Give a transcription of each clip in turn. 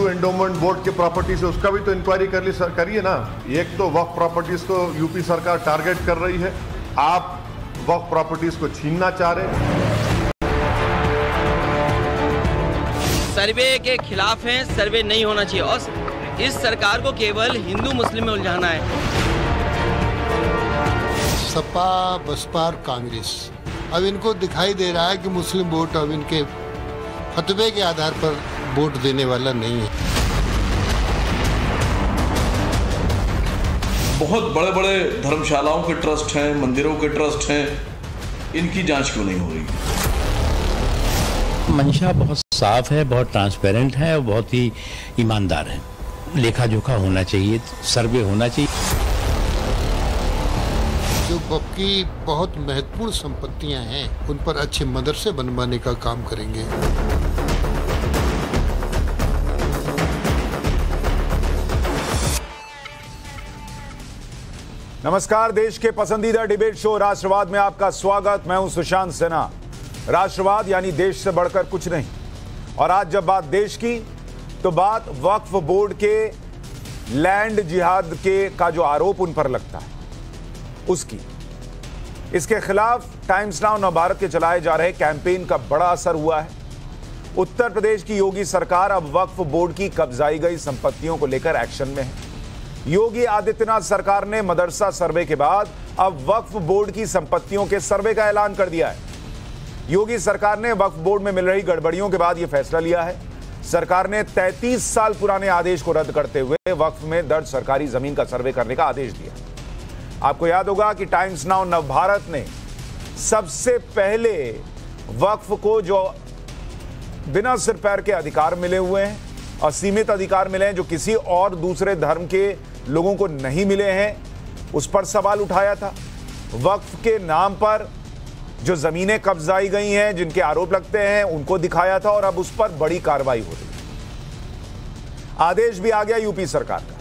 Hindu endowment board के property से उसका भी तो इंक्वायरी करिए ना। एक तो वक्फ प्रॉपर्टीज को यूपी सरकार टारगेट कर रही है, आप वक्फ प्रॉपर्टीज को छीनना चाह रहे हैं। सर्वे के खिलाफ हैं, सर्वे नहीं होना चाहिए और इस सरकार को केवल हिंदू मुस्लिम में उलझाना है। सपा बसपा और कांग्रेस अब इनको दिखाई दे रहा है कि मुस्लिम वोट अब इनके फतवे के आधार पर वोट देने वाला नहीं है। बहुत बड़े बड़े धर्मशालाओं के ट्रस्ट हैं, मंदिरों के ट्रस्ट हैं, इनकी जांच क्यों नहीं हो रही? मंशा बहुत साफ है, बहुत ट्रांसपेरेंट है और बहुत ही ईमानदार है। लेखा जोखा होना चाहिए, सर्वे होना चाहिए। जो वक्फ की बहुत महत्वपूर्ण संपत्तियां हैं उन पर अच्छे मदरसे बनवाने का काम करेंगे। नमस्कार, देश के पसंदीदा डिबेट शो राष्ट्रवाद में आपका स्वागत। मैं हूं सुशांत सिन्हा। राष्ट्रवाद यानी देश से बढ़कर कुछ नहीं, और आज जब बात देश की तो बात वक्फ बोर्ड के लैंड जिहाद के का जो आरोप उन पर लगता है उसकी। इसके खिलाफ टाइम्स नाउ नवभारत के चलाए जा रहे कैंपेन का बड़ा असर हुआ है। उत्तर प्रदेश की योगी सरकार अब वक्फ बोर्ड की कब्जाई गई संपत्तियों को लेकर एक्शन में है। योगी आदित्यनाथ सरकार ने मदरसा सर्वे के बाद अब वक्फ बोर्ड की संपत्तियों के सर्वे का ऐलान कर दिया है। योगी सरकार ने वक्फ बोर्ड में मिल रही गड़बड़ियों के बाद यह फैसला लिया है। सरकार ने 33 साल पुराने आदेश को रद्द करते हुए वक्फ में दर्ज सरकारी जमीन का सर्वे करने का आदेश दिया। आपको याद होगा कि टाइम्स नाउ नवभारत ने सबसे पहले वक्फ को जो बिना सिर पैर के अधिकार मिले हुए हैं, असीमित अधिकार मिले हैं, जो किसी और दूसरे धर्म के लोगों को नहीं मिले हैं, उस पर सवाल उठाया था। वक्फ के नाम पर जो जमीनें कब्जाई गई हैं, जिनके आरोप लगते हैं, उनको दिखाया था और अब उस पर बड़ी कार्रवाई हो रही है। आदेश भी आ गया यूपी सरकार का।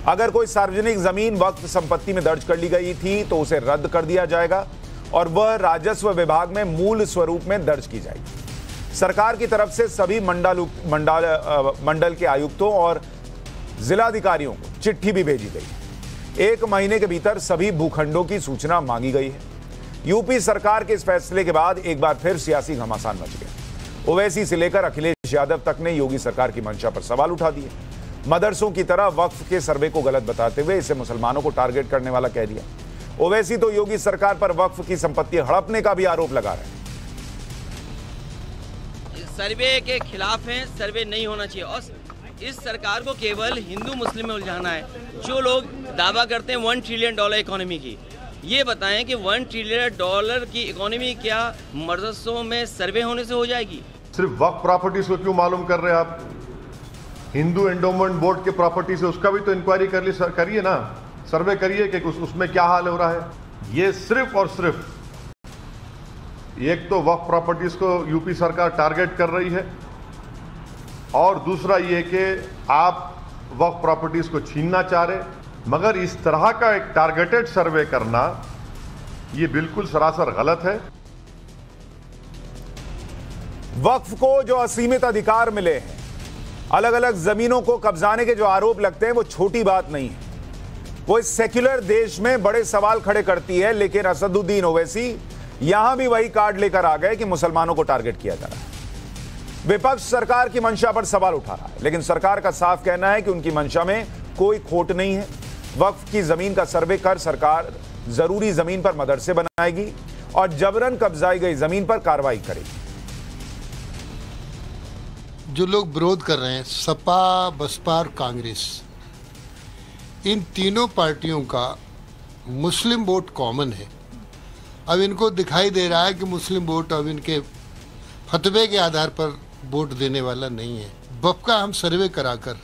अगर कोई सार्वजनिक जमीन वक्फ संपत्ति में दर्ज कर ली गई थी तो उसे रद्द कर दिया जाएगा और वह राजस्व विभाग में मूल स्वरूप में दर्ज की जाएगी। सरकार की तरफ से सभी मंडल के आयुक्तों और जिलाधिकारियों को चिट्ठी भी भेजी गई है। 1 महीने के भीतर सभी भूखंडों की सूचना मांगी गई है। यूपी सरकार के इस फैसले के बाद एक बार फिर सियासी घमासान मच गया। ओवैसी से लेकर अखिलेश यादव तक ने योगी सरकार की मंशा पर सवाल उठा दिए। मदरसों की तरह वक्फ के सर्वे को गलत बताते हुए इसे मुसलमानों को टारगेट करने वाला कह दिया। ओवैसी तो योगी सरकार पर वक्फ की संपत्ति हड़पने का भी आरोप लगा रहे हैं। सर्वे के खिलाफ हैं, सर्वे नहीं होना चाहिए और इस सरकार को केवल हिंदू मुस्लिम में उलझाना है। जो लोग दावा करते हैं $1 ट्रिलियन इकोनॉमी की, ये बताएं कि $1 ट्रिलियन की इकोनॉमी क्या मदरसों में सर्वे होने से हो जाएगी? सिर्फ वक्फ प्रॉपर्टीज को क्यों मालूम कर रहे हैं आप? हिंदू एंडोमेंट बोर्ड के प्रॉपर्टी से उसका भी तो इंक्वायरी करिए ना, सर्वे करिए कि उसमें क्या हाल हो रहा है। ये सिर्फ और सिर्फ एक तो वक्फ प्रॉपर्टीज को यूपी सरकार टारगेट कर रही है और दूसरा ये कि आप वक्फ प्रॉपर्टीज को छीनना चाह रहे। मगर इस तरह का एक टारगेटेड सर्वे करना ये बिल्कुल सरासर गलत है। वक्फ को जो असीमित अधिकार मिले हैं, अलग अलग जमीनों को कब्जाने के जो आरोप लगते हैं, वो छोटी बात नहीं है। वो इस सेक्युलर देश में बड़े सवाल खड़े करती है। लेकिन असदुद्दीन ओवैसी यहां भी वही कार्ड लेकर आ गए कि मुसलमानों को टारगेट किया जा रहा है। विपक्ष सरकार की मंशा पर सवाल उठा रहा है, लेकिन सरकार का साफ कहना है कि उनकी मंशा में कोई खोट नहीं है। वक्फ की जमीन का सर्वे कर सरकार जरूरी जमीन पर मदरसे बनाएगी और जबरन कब्जाई गई जमीन पर कार्रवाई करेगी। जो लोग विरोध कर रहे हैं, सपा बसपा और कांग्रेस, इन तीनों पार्टियों का मुस्लिम वोट कॉमन है। अब इनको दिखाई दे रहा है कि मुस्लिम वोट अब इनके फतवे के आधार पर वोट देने वाला नहीं है। वक्फ का हम सर्वे कराकर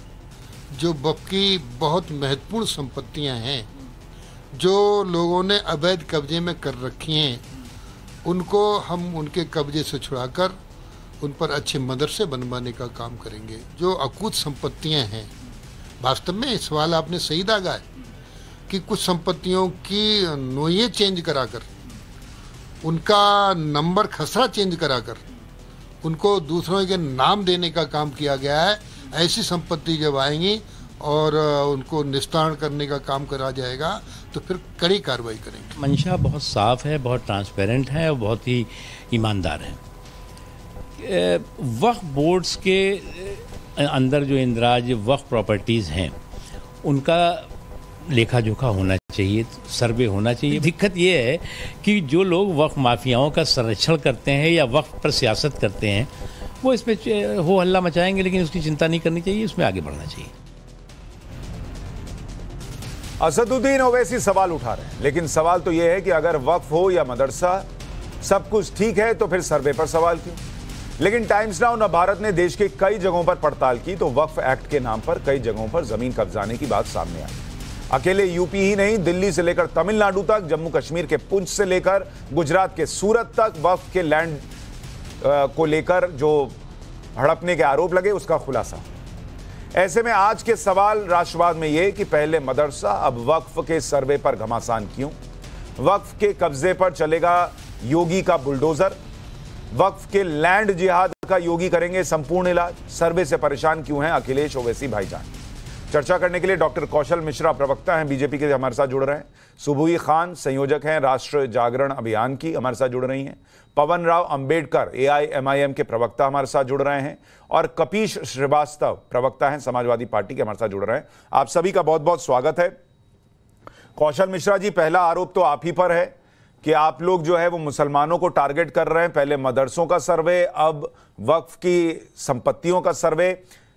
जो वक्फ की बहुत महत्वपूर्ण संपत्तियां हैं, जो लोगों ने अवैध कब्जे में कर रखी हैं, उनको हम उनके कब्जे से छुड़ाकर उन पर अच्छे मदरसे बनवाने का काम करेंगे। जो अकूत संपत्तियां हैं, वास्तव में सवाल आपने सही दागा है कि कुछ संपत्तियों की नोइये चेंज कराकर, उनका नंबर खसरा चेंज कराकर उनको दूसरों के नाम देने का काम किया गया है। ऐसी संपत्ति जब आएंगी और उनको निस्तारण करने का काम करा जाएगा तो फिर कड़ी कार्रवाई करेंगे। मंशा बहुत साफ है, बहुत ट्रांसपेरेंट है और बहुत ही ईमानदार है। वक्फ बोर्ड्स के अंदर जो इंदराज वक्फ प्रॉपर्टीज़ हैं उनका लेखा जोखा होना चाहिए, सर्वे होना चाहिए। दिक्कत ये है कि जो लोग वक्फ माफियाओं का संरक्षण करते हैं या वक्फ पर सियासत करते हैं वो इसमें हो हल्ला मचाएंगे, लेकिन उसकी चिंता नहीं करनी चाहिए, उसमें आगे बढ़ना चाहिए। असदुद्दीन ओवैसी सवाल उठा रहे हैं, लेकिन सवाल तो यह है कि अगर वक्फ हो या मदरसा सब कुछ ठीक है तो फिर सर्वे पर सवाल क्यों? लेकिन टाइम्स नाउ नवभारत ने देश के कई जगहों पर पड़ताल की तो वक्फ एक्ट के नाम पर कई जगहों पर जमीन कब्जाने की बात सामने आई। अकेले यूपी ही नहीं, दिल्ली से लेकर तमिलनाडु तक, जम्मू कश्मीर के पुंछ से लेकर गुजरात के सूरत तक वक्फ के लैंड को लेकर जो हड़पने के आरोप लगे उसका खुलासा। ऐसे में आज के सवाल राष्ट्रवाद में यह कि पहले मदरसा अब वक्फ के सर्वे पर घमासान क्यों? वक्फ के कब्जे पर चलेगा योगी का बुलडोजर? वक्फ के लैंड जिहाद का योगी करेंगे संपूर्ण इलाज? सर्वे से परेशान क्यों हैं अखिलेश ओवैसी भाईजान? चर्चा करने के लिए डॉक्टर कौशल मिश्रा प्रवक्ता हैं बीजेपी के, हमारे साथ जुड़ रहे हैं। सुबुई खान संयोजक हैं राष्ट्र जागरण अभियान की, हमारे साथ जुड़ रही हैं। पवन राव अंबेडकर AIMIM के प्रवक्ता हमारे साथ जुड़ रहे हैं और कपीश श्रीवास्तव प्रवक्ता हैं समाजवादी पार्टी के, हमारे साथ जुड़ रहे हैं। आप सभी का बहुत बहुत स्वागत है। कौशल मिश्रा जी, पहला आरोप तो आप ही पर है कि आप लोग जो है वो मुसलमानों को टारगेट कर रहे हैं। पहले मदरसों का सर्वे, अब वक्फ की संपत्तियों का सर्वे।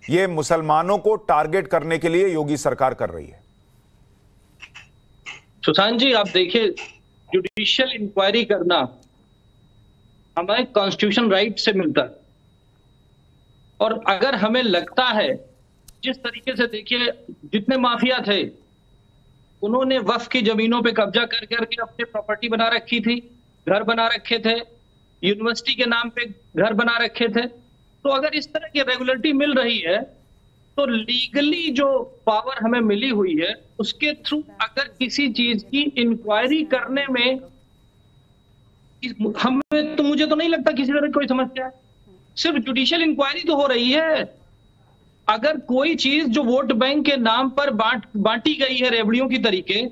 ये मुसलमानों को टारगेट करने के लिए योगी सरकार कर रही है। सुशांत जी, आप देखिए, जुडिशियल इंक्वायरी करना हमें कॉन्स्टिट्यूशन राइट से मिलता है और अगर हमें लगता है जिस तरीके से, देखिए, जितने माफिया थे उन्होंने वक्फ की जमीनों पे कब्जा कर करके अपनी प्रॉपर्टी बना रखी थी, घर बना रखे थे, यूनिवर्सिटी के नाम पे घर बना रखे थे। तो अगर इस तरह की रेगुलेटरी मिल रही है तो लीगली जो पावर हमें मिली हुई है उसके थ्रू अगर किसी चीज की इंक्वायरी करने में हमें, तो मुझे तो नहीं लगता किसी तरह की कोई समस्या है। सिर्फ जुडिशियल इंक्वायरी तो हो रही है। अगर कोई चीज जो वोट बैंक के नाम पर बांटी गई है रेवड़ियों की तरीके,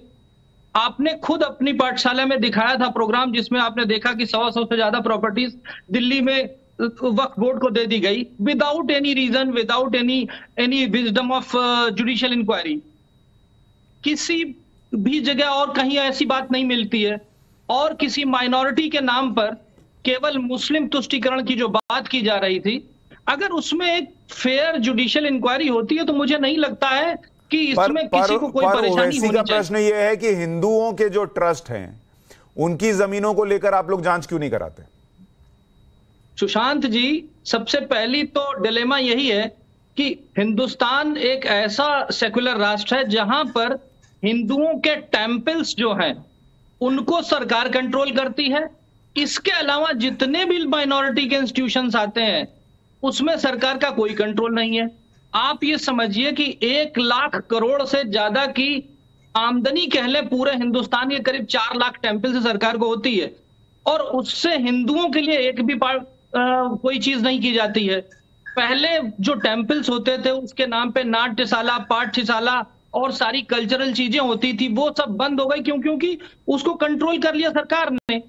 आपने खुद अपनी पाठशाला में दिखाया था प्रोग्राम जिसमें आपने देखा कि 100 से ज्यादा प्रॉपर्टीज दिल्ली में वक्फ बोर्ड को दे दी गई without any reason, without any wisdom of judicial inquiry. किसी भी जगह और कहीं ऐसी बात नहीं मिलती है। और किसी माइनॉरिटी के नाम पर केवल मुस्लिम तुष्टीकरण की जो बात की जा रही थी, अगर उसमें एक फेयर जुडिशियल इंक्वायरी होती है तो मुझे नहीं लगता है कि इसमें किसी को कोई परेशानी होनी चाहिए। प्रश्न ये है कि हिंदुओं के जो ट्रस्ट हैं उनकी जमीनों को लेकर आप लोग जांच क्यों नहीं कराते? सुशांत जी, सबसे पहली तो डिलेमा यही है कि हिंदुस्तान एक ऐसा सेक्युलर राष्ट्र है जहां पर हिंदुओं के टेम्पल्स जो हैं उनको सरकार कंट्रोल करती है। इसके अलावा जितने भी माइनॉरिटी के इंस्टीट्यूशंस आते हैं उसमें सरकार का कोई कंट्रोल नहीं है। आप ये समझिए कि 1 लाख करोड़ से ज्यादा की आमदनी कह लें पूरे हिंदुस्तान के करीब 4 लाख टेम्पल से सरकार को होती है और उससे हिंदुओं के लिए एक भी कोई चीज नहीं की जाती है। पहले जो टेम्पल्स होते थे उसके नाम पे नाट्यशाला, पाठशाला और सारी कल्चरल चीजें होती थी, वो सब बंद हो गई। क्यों? क्योंकि उसको कंट्रोल कर लिया सरकार ने।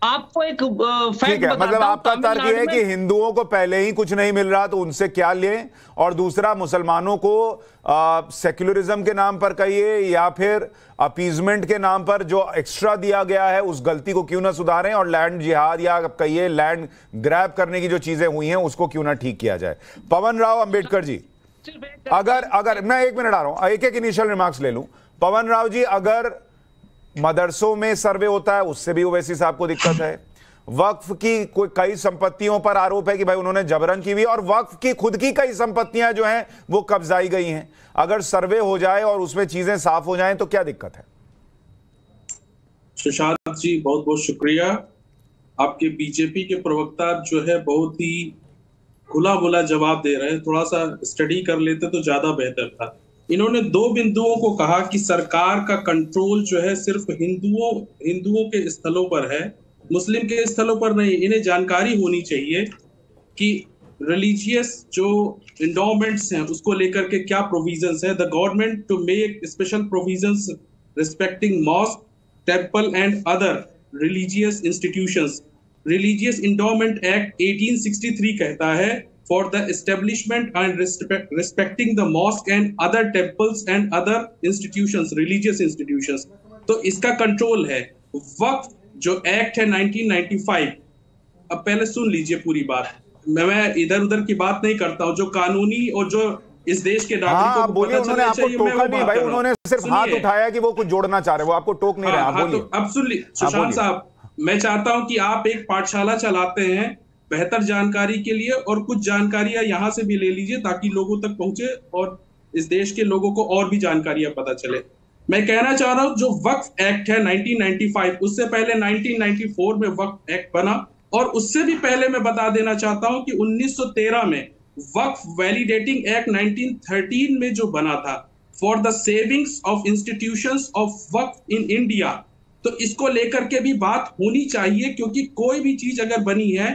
आपको एक फैक्ट बताता हूं, मतलब आपका तर्क ये है कि हिंदुओं को पहले ही कुछ नहीं मिल रहा तो उनसे क्या लें, और दूसरा मुसलमानों को सेक्युलरिज्म के नाम पर कहिए या फिर अपीजमेंट के नाम पर जो एक्स्ट्रा दिया गया है उस गलती को क्यों ना सुधारें, और लैंड जिहाद या कहिए लैंड ग्रैब करने की जो चीजें हुई हैं उसको क्यों ना ठीक किया जाए। पवन राव अंबेडकर जी, अगर मैं 1 मिनट आ रहा हूं, एक इनिशियल रिमार्क्स ले लूं। पवन राव जी, अगर मदरसों में सर्वे होता है उससे भी ओवैसी साहब को दिक्कत है। वक्फ की कोई कई संपत्तियों पर आरोप है कि भाई उन्होंने जबरन की हुई, और वक्फ की खुद की कई संपत्तियां जो हैं वो कब्जाई गई हैं। अगर सर्वे हो जाए और उसमें चीजें साफ हो जाएं तो क्या दिक्कत है? सुशांत जी, बहुत बहुत शुक्रिया। आपके बीजेपी के प्रवक्ता जो है बहुत ही खुला बुला जवाब दे रहे हैं। थोड़ा सा स्टडी कर लेते तो ज्यादा बेहतर था। इन्होंने 2 बिंदुओं को कहा कि सरकार का कंट्रोल जो है सिर्फ हिंदुओं के स्थलों पर है, मुस्लिम के स्थलों पर नहीं। इन्हें जानकारी होनी चाहिए कि रिलीजियस जो इंडोमेंट्स हैं उसको लेकर के क्या प्रोविजंस है। The government to make special provisions respecting mosque, temple and other religious institutions. Religious endowment act 1863 कहता है for the establishment and respecting the mosque and other temples and other institutions, religious institutions। तो इसका control है। वक्फ जो act है 1995, अब पहले सुन लीजिए पूरी बात, मैं इधर उधर की बात नहीं करता हूँ, जो कानूनी और जो इस देश के नागरिकों को पता चलना चाहिए, मैं वो बात कर रहा हूं। उन्होंने सिर्फ हाथ उठाया कि वो कुछ जोड़ना चाह रहे, वो आपको टोक नहीं रहा। बोलिए। अब सुन लीजिए सुशांत साहब, मैं चाहता हूं कि आप एक पाठशाला चलाते हैं बेहतर जानकारी के लिए, और कुछ जानकारियां यहां से भी ले लीजिए ताकि लोगों तक पहुंचे और इस देश के लोगों को और भी जानकारियां पता चले। मैं कहना चाह रहा हूं जो वक्फ एक्ट है 1995, उससे पहले 1994 में वक्फ एक्ट बना, और उससे भी पहले मैं बता देना चाहता हूं कि 1913 में वक्फ वैलिडेटिंग एक्ट 1913 में जो बना था for the savings of institutions of Waqf in India, तो इसको लेकर के भी बात होनी चाहिए, क्योंकि कोई भी चीज अगर बनी है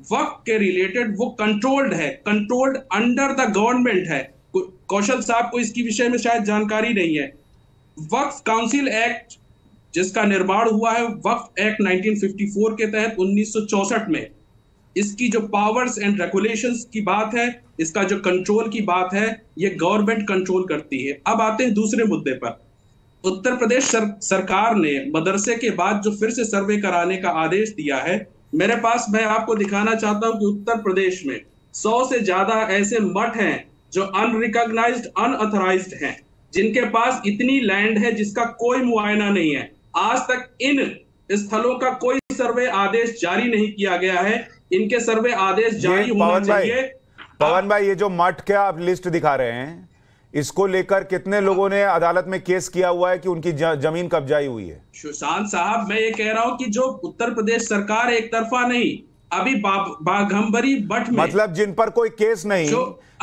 वक्फ के रिलेटेड वो कंट्रोल्ड है, कंट्रोल्ड अंडर द गवर्नमेंट है। कौशल साहब को इसकी विषय में शायद जानकारी नहीं है। वक्फ काउंसिल एक्ट जिसका निर्माण हुआ है वक्फ एक्ट 1954 के तहत 1964 में, इसकी जो पावर्स एंड रेगुलेशंस की बात है, इसका जो कंट्रोल की बात है, ये गवर्नमेंट कंट्रोल करती है। अब आते हैं दूसरे मुद्दे पर। उत्तर प्रदेश सरकार ने मदरसे के बाद जो फिर से सर्वे कराने का आदेश दिया है, मेरे पास, मैं आपको दिखाना चाहता हूं कि उत्तर प्रदेश में 100 से ज्यादा ऐसे मठ हैं जो अनरिकॉग्नाइज्ड, अनऑथराइज्ड हैं, जिनके पास इतनी लैंड है जिसका कोई मुआयना नहीं है। आज तक इन स्थलों का कोई सर्वे आदेश जारी नहीं किया गया है। इनके सर्वे आदेश जारी होना चाहिए। पवन भाई, ये जो मठ का आप लिस्ट दिखा रहे हैं, इसको लेकर कितने लोगों ने अदालत में केस किया हुआ है कि उनकी जमीन कब्जाई हुई है? सुशांत साहब, मैं ये कह रहा हूं कि जो उत्तर प्रदेश सरकार एक तरफा नहीं, अभी बाघंबरी मठ में, मतलब जिन पर कोई केस नहीं,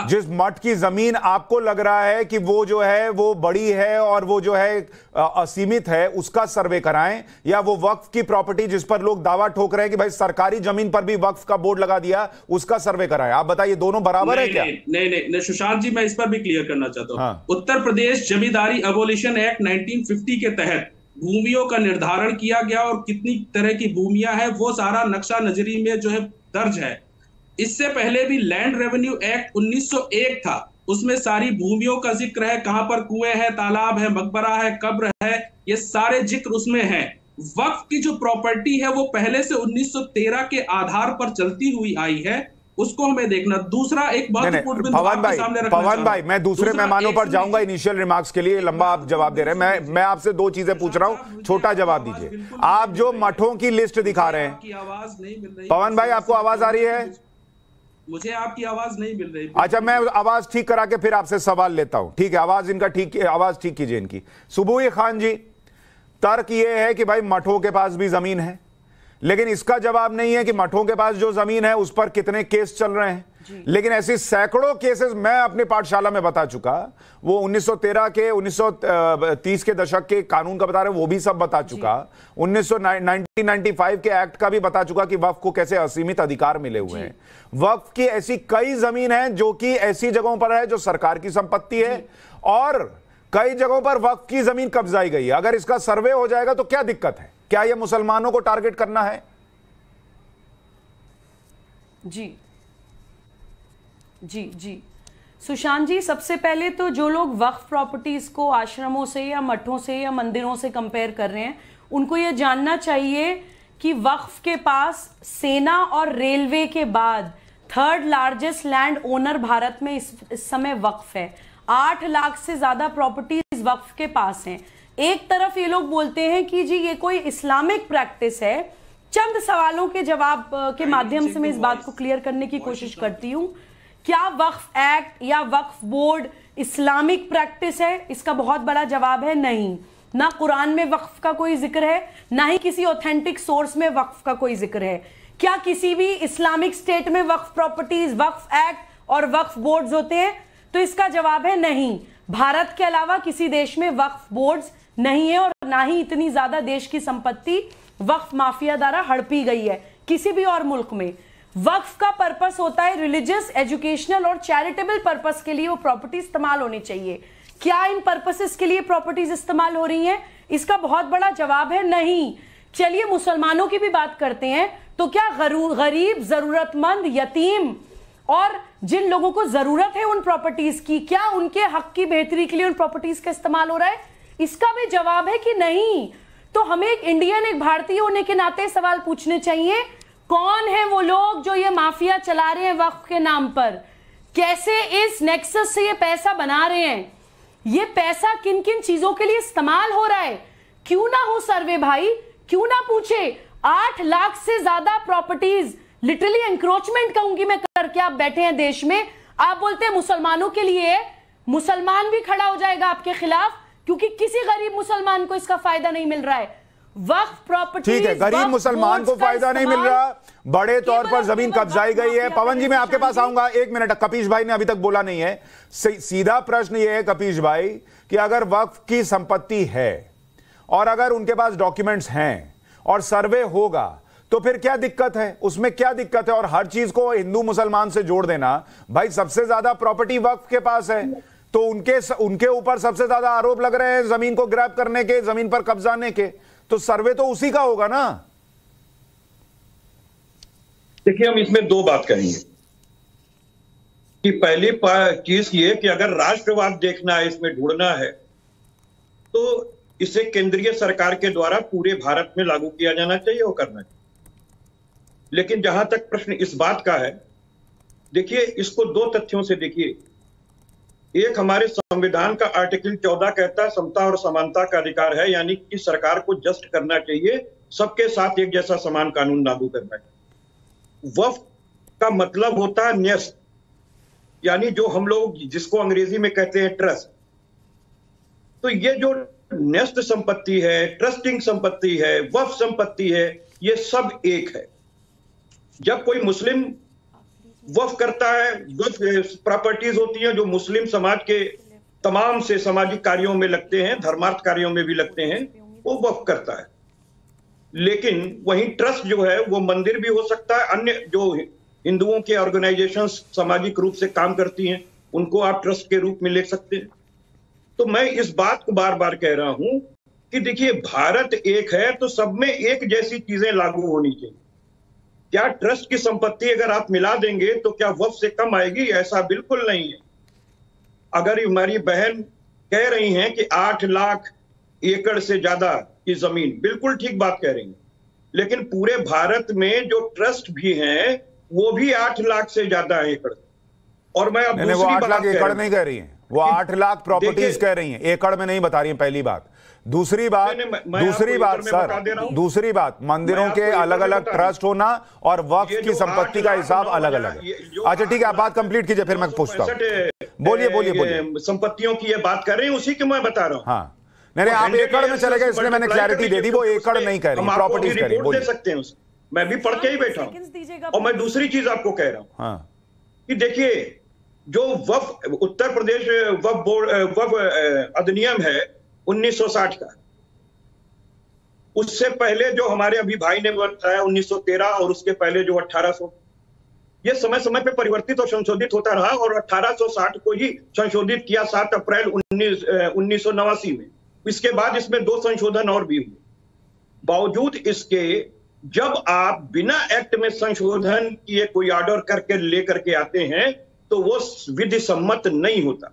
जिस मठ की जमीन आपको लग रहा है कि वो जो है वो बड़ी है और वो जो है असीमित है, उसका सर्वे कराएं, या वो वक्फ की प्रॉपर्टी जिस पर लोग दावा ठोक रहे हैं कि भाई सरकारी जमीन पर भी वक्फ का बोर्ड लगा दिया, उसका सर्वे कराएं? आप बताइए, दोनों बराबर है क्या? नहीं सुशांत जी, मैं इस पर भी क्लियर करना चाहता हूं। हाँ। उत्तर प्रदेश जमींदारी अबोलिशन एक्ट 1950 के तहत भूमियों का निर्धारण किया गया, और कितनी तरह की भूमियां हैं वो सारा नक्शा नजरी में जो है दर्ज है। इससे पहले भी लैंड रेवेन्यू एक्ट 1901 था, उसमें सारी भूमियों का जिक्र है, कहां पर कुएं हैं, तालाब है, मकबरा है, कब्र है, ये सारे जिक्र उसमें है। वक्फ की जो प्रॉपर्टी है वो पहले से 1913 के आधार पर चलती हुई आई है, उसको हमें देखना। दूसरा एक महत्वपूर्ण बिंदु आपके सामने रखना। पवन भाई, मैं दूसरे मेहमानों पर जाऊंगा इनिशियल रिमार्क्स के लिए, लंबा आप जवाब दे रहे हैं। मैं आपसे दो चीजें पूछ रहा हूं, छोटा जवाब दीजिए। आप जो मठों की लिस्ट दिखा रहे हैं, आवाज नहीं मिल रही। पवन भाई, आपको आवाज आ रही है? मुझे आपकी आवाज नहीं मिल रही। अच्छा, मैं आवाज ठीक करा के फिर आपसे सवाल लेता हूं। ठीक है, आवाज इनका ठीक, आवाज ठीक कीजिए इनकी। सुबुह खान जी, तर्क यह है कि भाई मठों के पास भी जमीन है, लेकिन इसका जवाब नहीं है कि मठों के पास जो जमीन है उस पर कितने केस चल रहे हैं। लेकिन ऐसी सैकड़ों केसेस मैं अपनी पाठशाला में बता चुका। वो 1913 के 1930 के दशक के कानून का बता रहे, वो भी सब बता चुका। 1995 के एक्ट का भी बता चुका कि वक्फ को कैसे असीमित अधिकार मिले हुए हैं। वक्फ की ऐसी कई जमीन है जो कि ऐसी जगहों पर है जो सरकार की संपत्ति है, और कई जगहों पर वक्फ की जमीन कब्जाई गई है। अगर इसका सर्वे हो जाएगा तो क्या दिक्कत है? क्या यह मुसलमानों को टारगेट करना है? जी जी जी सुशांत जी, सबसे पहले तो जो लोग वक्फ प्रॉपर्टीज को आश्रमों से या मठों से या मंदिरों से कंपेयर कर रहे हैं, उनको यह जानना चाहिए कि वक्फ के पास सेना और रेलवे के बाद third largest land owner Bharat में इस समय वक्फ है। 8 लाख से ज्यादा प्रॉपर्टीज वक्फ के पास हैं। एक तरफ ये लोग बोलते हैं कि जी ये कोई इस्लामिक प्रैक्टिस है। चंद सवालों के जवाब के माध्यम से मैं इस बात को क्लियर करने की कोशिश करती हूं। क्या वक्फ एक्ट या वक्फ बोर्ड इस्लामिक प्रैक्टिस है? इसका बहुत बड़ा जवाब है नहीं। ना कुरान में वक्फ का कोई जिक्र है, ना ही किसी ऑथेंटिक सोर्स में वक्फ का कोई जिक्र है। क्या किसी भी इस्लामिक स्टेट में वक्फ प्रॉपर्टीज, वक्फ एक्ट और वक्फ बोर्ड्स होते हैं? तो इसका जवाब है नहीं। भारत के अलावा किसी देश में वक्फ बोर्ड्स नहीं है, और ना ही इतनी ज्यादा देश की संपत्ति वक्फ माफिया द्वारा हड़पी गई है किसी भी और मुल्क में। वक्फ का पर्पस होता है रिलीजियस, एजुकेशनल और चैरिटेबल पर्पस के लिए वो प्रॉपर्टी इस्तेमाल होनी चाहिए। क्या इन पर्पसेस के लिए प्रॉपर्टीज इस्तेमाल हो रही हैं? इसका बहुत बड़ा जवाब है नहीं। चलिए मुसलमानों की भी बात करते हैं, तो क्या गरीब, जरूरतमंद, यतीम और जिन लोगों को जरूरत है उन प्रॉपर्टीज की, क्या उनके हक की बेहतरी के लिए उन प्रॉपर्टीज का इस्तेमाल हो रहा है? इसका भी जवाब है कि नहीं। तो हमें एक इंडियन, एक भारतीय होने के नाते सवाल पूछने चाहिए, कौन है वो लोग जो ये माफिया चला रहे हैं वक्फ के नाम पर? कैसे इस नेक्सस से ये पैसा बना रहे हैं? ये पैसा किन किन चीजों के लिए इस्तेमाल हो रहा है? क्यों ना हो सर्वे भाई, क्यों ना पूछे? 8 लाख से ज्यादा प्रॉपर्टीज, लिटरली एंक्रोचमेंट कहूंगी मैं, करके आप बैठे हैं देश में। आप बोलते हैं मुसलमानों के लिए, मुसलमान भी खड़ा हो जाएगा आपके खिलाफ, क्योंकि किसी गरीब मुसलमान को इसका फायदा नहीं मिल रहा है। वक्फ प्रॉपर्टी, ठीक है, गरीब मुसलमान को फायदा नहीं मिल रहा, बड़े तौर पर जमीन कब्जाई गई है। पवन जी मैं आपके पास आऊंगा, 1 मिनट। कपीश भाई ने अभी तक बोला नहीं है। सीधा प्रश्न यह है कपीश भाई कि अगर वक्फ की संपत्ति है और अगर उनके पास डॉक्यूमेंट्स हैं और सर्वे होगा तो फिर क्या दिक्कत है? उसमें क्या दिक्कत है? और हर चीज को हिंदू मुसलमान से जोड़ देना, भाई सबसे ज्यादा प्रॉपर्टी वक्फ के पास है, तो उनके ऊपर सबसे ज्यादा आरोप लग रहे हैं जमीन को ग्रैब करने के, जमीन पर कब्जाने के, तो सर्वे तो उसी का होगा ना। देखिए, हम इसमें 2 बात करेंगे कि पहली चीज ये कि अगर राष्ट्रवाद देखना है, इसमें ढूंढना है, तो इसे केंद्रीय सरकार के द्वारा पूरे भारत में लागू किया जाना चाहिए, वो करना चाहिए। लेकिन जहां तक प्रश्न इस बात का है, देखिए इसको 2 तथ्यों से देखिए। एक, हमारे संविधान का आर्टिकल 14 कहता है समता और समानता का अधिकार है, यानी कि सरकार को जस्ट करना चाहिए, सबके साथ एक जैसा समान कानून लागू करना चाहिए। वक्फ का मतलब होता है न्यस्त, यानी जो हम लोग जिसको अंग्रेजी में कहते हैं ट्रस्ट। तो ये जो न्यस्त संपत्ति है, ट्रस्टिंग संपत्ति है, वक्फ संपत्ति है, ये सब एक है। जब कोई मुस्लिम वक्फ करता है, वक्फ प्रॉपर्टीज होती हैं जो मुस्लिम समाज के तमाम से सामाजिक कार्यों में लगते हैं, धर्मार्थ कार्यों में भी लगते हैं, वो वक्फ करता है। लेकिन वहीं ट्रस्ट जो है वो मंदिर भी हो सकता है, अन्य जो हिंदुओं के ऑर्गेनाइजेशंस सामाजिक रूप से काम करती हैं उनको आप ट्रस्ट के रूप में ले सकते हैं। तो मैं इस बात को बार बार कह रहा हूं कि देखिए, भारत एक है तो सब में एक जैसी चीजें लागू होनी चाहिए। क्या ट्रस्ट की संपत्ति अगर आप मिला देंगे तो क्या वक्फ से कम आएगी? ऐसा बिल्कुल नहीं है। अगर हमारी बहन कह रही हैं कि 8 लाख एकड़ से ज्यादा की जमीन, बिल्कुल ठीक बात कह रही हैं, लेकिन पूरे भारत में जो ट्रस्ट भी हैं वो भी 8 लाख से ज्यादा एकड़। और मैं अब वो 8 लाख एकड़ नहीं कह रही हैं, वो 8 लाख प्रॉपर्टीज कह रही हैं, एकड़ में नहीं बता रही हैं, पहली बात। दूसरी बात सर, दूसरी बात, मंदिरों के अलग अलग ट्रस्ट होना और वक्फ की संपत्ति का हिसाब अलग अलग है। अच्छा ठीक है, आप बात कंप्लीट कीजिए, फिर मैं पूछता हूं। बोलिए। संपत्तियों की ये बात कर रहे हैं, उसी की मैं बता रहा हूं। हाँ, नहीं, आप एकड़ में चले गए, इसलिए मैंने क्लैरिटी दे दी, वो एकड़ नहीं कह रही, प्रॉपर्टीज कह रही है। बोल सकते हैं, मैं भी पढ़ के ही बैठा हूं। और मैं दूसरी चीज आपको कह रहा हूं कि देखिए, जो वक्फ उत्तर प्रदेश वक्फ अधिनियम है 1960 का, उससे पहले जो हमारे अभी भाई ने बताया 1913 और उसके पहले जो 1800, ये समय समय पे परिवर्तित और संशोधित होता रहा और 1860 को ही संशोधित किया 7 अप्रैल 1989 में। इसके बाद इसमें 2 संशोधन और भी हुए। बावजूद इसके जब आप बिना एक्ट में संशोधन किए कोई ऑर्डर करके लेकर के आते हैं तो वो विधि सम्मत नहीं होता।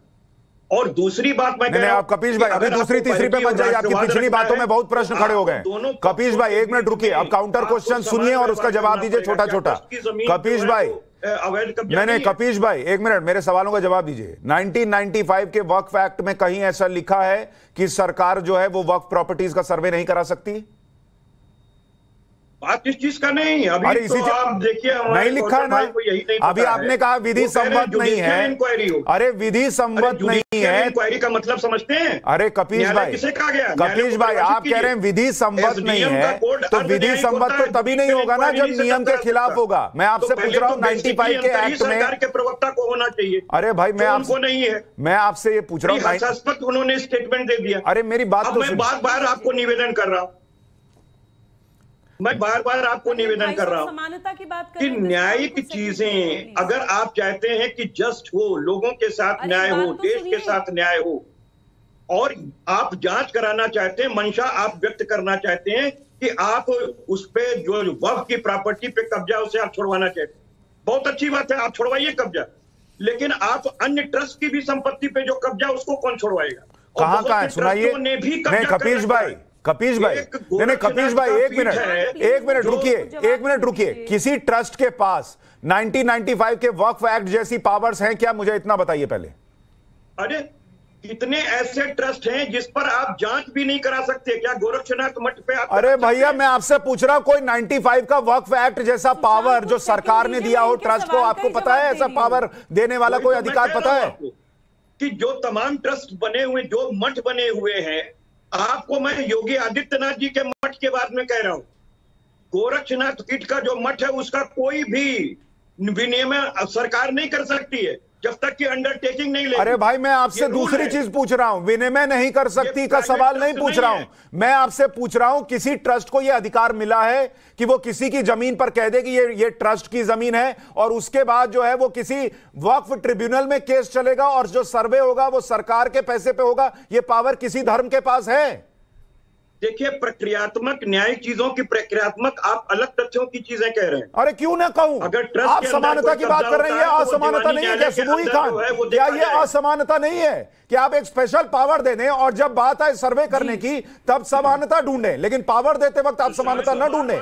और दूसरी बात मैं कह रहा हूं, आप कपीश भाई अभी दूसरी तीसरी पे मत जाइए, आपकी पिछली बातों में बहुत प्रश्न खड़े हो गए। कपीश भाई 1 मिनट रुकिए, अब काउंटर क्वेश्चन सुनिए और उसका जवाब दीजिए छोटा छोटा। कपीश भाई, नहीं, कपीश भाई 1 मिनट, मेरे सवालों का जवाब दीजिए। 1995 के वक्फ एक्ट में कहीं ऐसा लिखा है कि सरकार जो है वो वक्फ प्रॉपर्टीज का सर्वे नहीं करा सकती? बात इस चीज का नहीं, अभी तो आप देखिए नहीं लिखा है ना, अभी आपने कहा विधि सम्मत नहीं है। अरे विधि सम्मत नहीं है, इंक्वायरी का मतलब समझते हैं? अरे कपीश भाई, किसे कहा गया? कपीश भाई आप कह रहे हैं विधि सम्मत नहीं है, तो विधि सम्मत तो तभी नहीं होगा ना जब नियम के खिलाफ होगा। मैं आपसे पूछ रहा हूँ 95 के एक्ट में के प्रवक्ता को होना चाहिए। अरे भाई मैं आपको नहीं है, मैं आपसे ये पूछ रहा हूँ, हास्यास्पद उन्होंने स्टेटमेंट दे दिया। अरे मेरी बात तो मैं बार बार आपको निवेदन कर रहा हूं, मैं बार बार आपको निवेदन कर रहा हूँ समानता की बात कि न्यायिक चीजें अगर आप चाहते हैं कि जस्ट हो, लोगों के साथ न्याय हो, देश के साथ न्याय हो, और आप जांच कराना चाहते हैं, मंशा आप व्यक्त करना चाहते हैं कि आप उस पे जो वक्फ की प्रॉपर्टी पे कब्जा उसे आप छुड़वाना चाहते हैं, बहुत अच्छी बात है, आप छुड़वाइए कब्जा, लेकिन आप अन्य ट्रस्ट की भी संपत्ति पे जो कब्जा उसको कौन छुड़वाएगा? कहां है सुनाइए। नहीं कपीश भाई, कपीश भाई, नहीं कपीश भाई, एक मिनट रुकिए। किसी ट्रस्ट के पास 1995 के वक्फ एक्ट जैसी पावर्स हैं क्या? मुझे इतना बताइए पहले। अरे कितने ऐसे ट्रस्ट हैं जिस पर आप जांच भी नहीं करा सकते? क्या गोरक्षनाथ मठ पे आप? अरे भैया मैं आपसे पूछ रहा हूं, कोई 95 का वक्फ एक्ट जैसा पावर जो सरकार ने दिया हो ट्रस्ट को, आपको पता है ऐसा पावर देने वाला कोई अधिकार पता है? कि जो तमाम ट्रस्ट बने हुए, जो मठ बने हुए हैं, आपको मैं योगी आदित्यनाथ जी के मठ के बारे में कह रहा हूं, गोरक्षनाथ पीठ का जो मठ है उसका कोई भी विनियमन सरकार नहीं कर सकती है जब तक कि अंडरटेकिंग नहीं लेगी। अरे भाई मैं आपसे दूसरी चीज पूछ रहा हूं, विनिमय नहीं कर सकती का सवाल नहीं पूछ रहा हूं, मैं आपसे पूछ रहा हूं किसी ट्रस्ट को यह अधिकार मिला है कि वो किसी की जमीन पर कह दे कि ये ट्रस्ट की जमीन है, और उसके बाद जो है वो किसी वक्फ ट्रिब्यूनल में केस चलेगा और जो सर्वे होगा वो सरकार के पैसे पे होगा? ये पावर किसी धर्म के पास है? देखिए, प्रक्रियात्मक न्यायिक चीजों की प्रक्रियात्मक, आप अलग तथ्यों की चीजें कह रहे हैं। अरे क्यों ना कहूं, अगर आप समानता की बात कर रहे हैं, ये असमानता नहीं है क्या सुबुई खान? क्या ये असमानता नहीं है कि आप एक स्पेशल पावर दे दें और जब बात आए सर्वे करने की तब समानता ढूंढें, लेकिन पावर देते वक्त आप समानता न ढूंढें?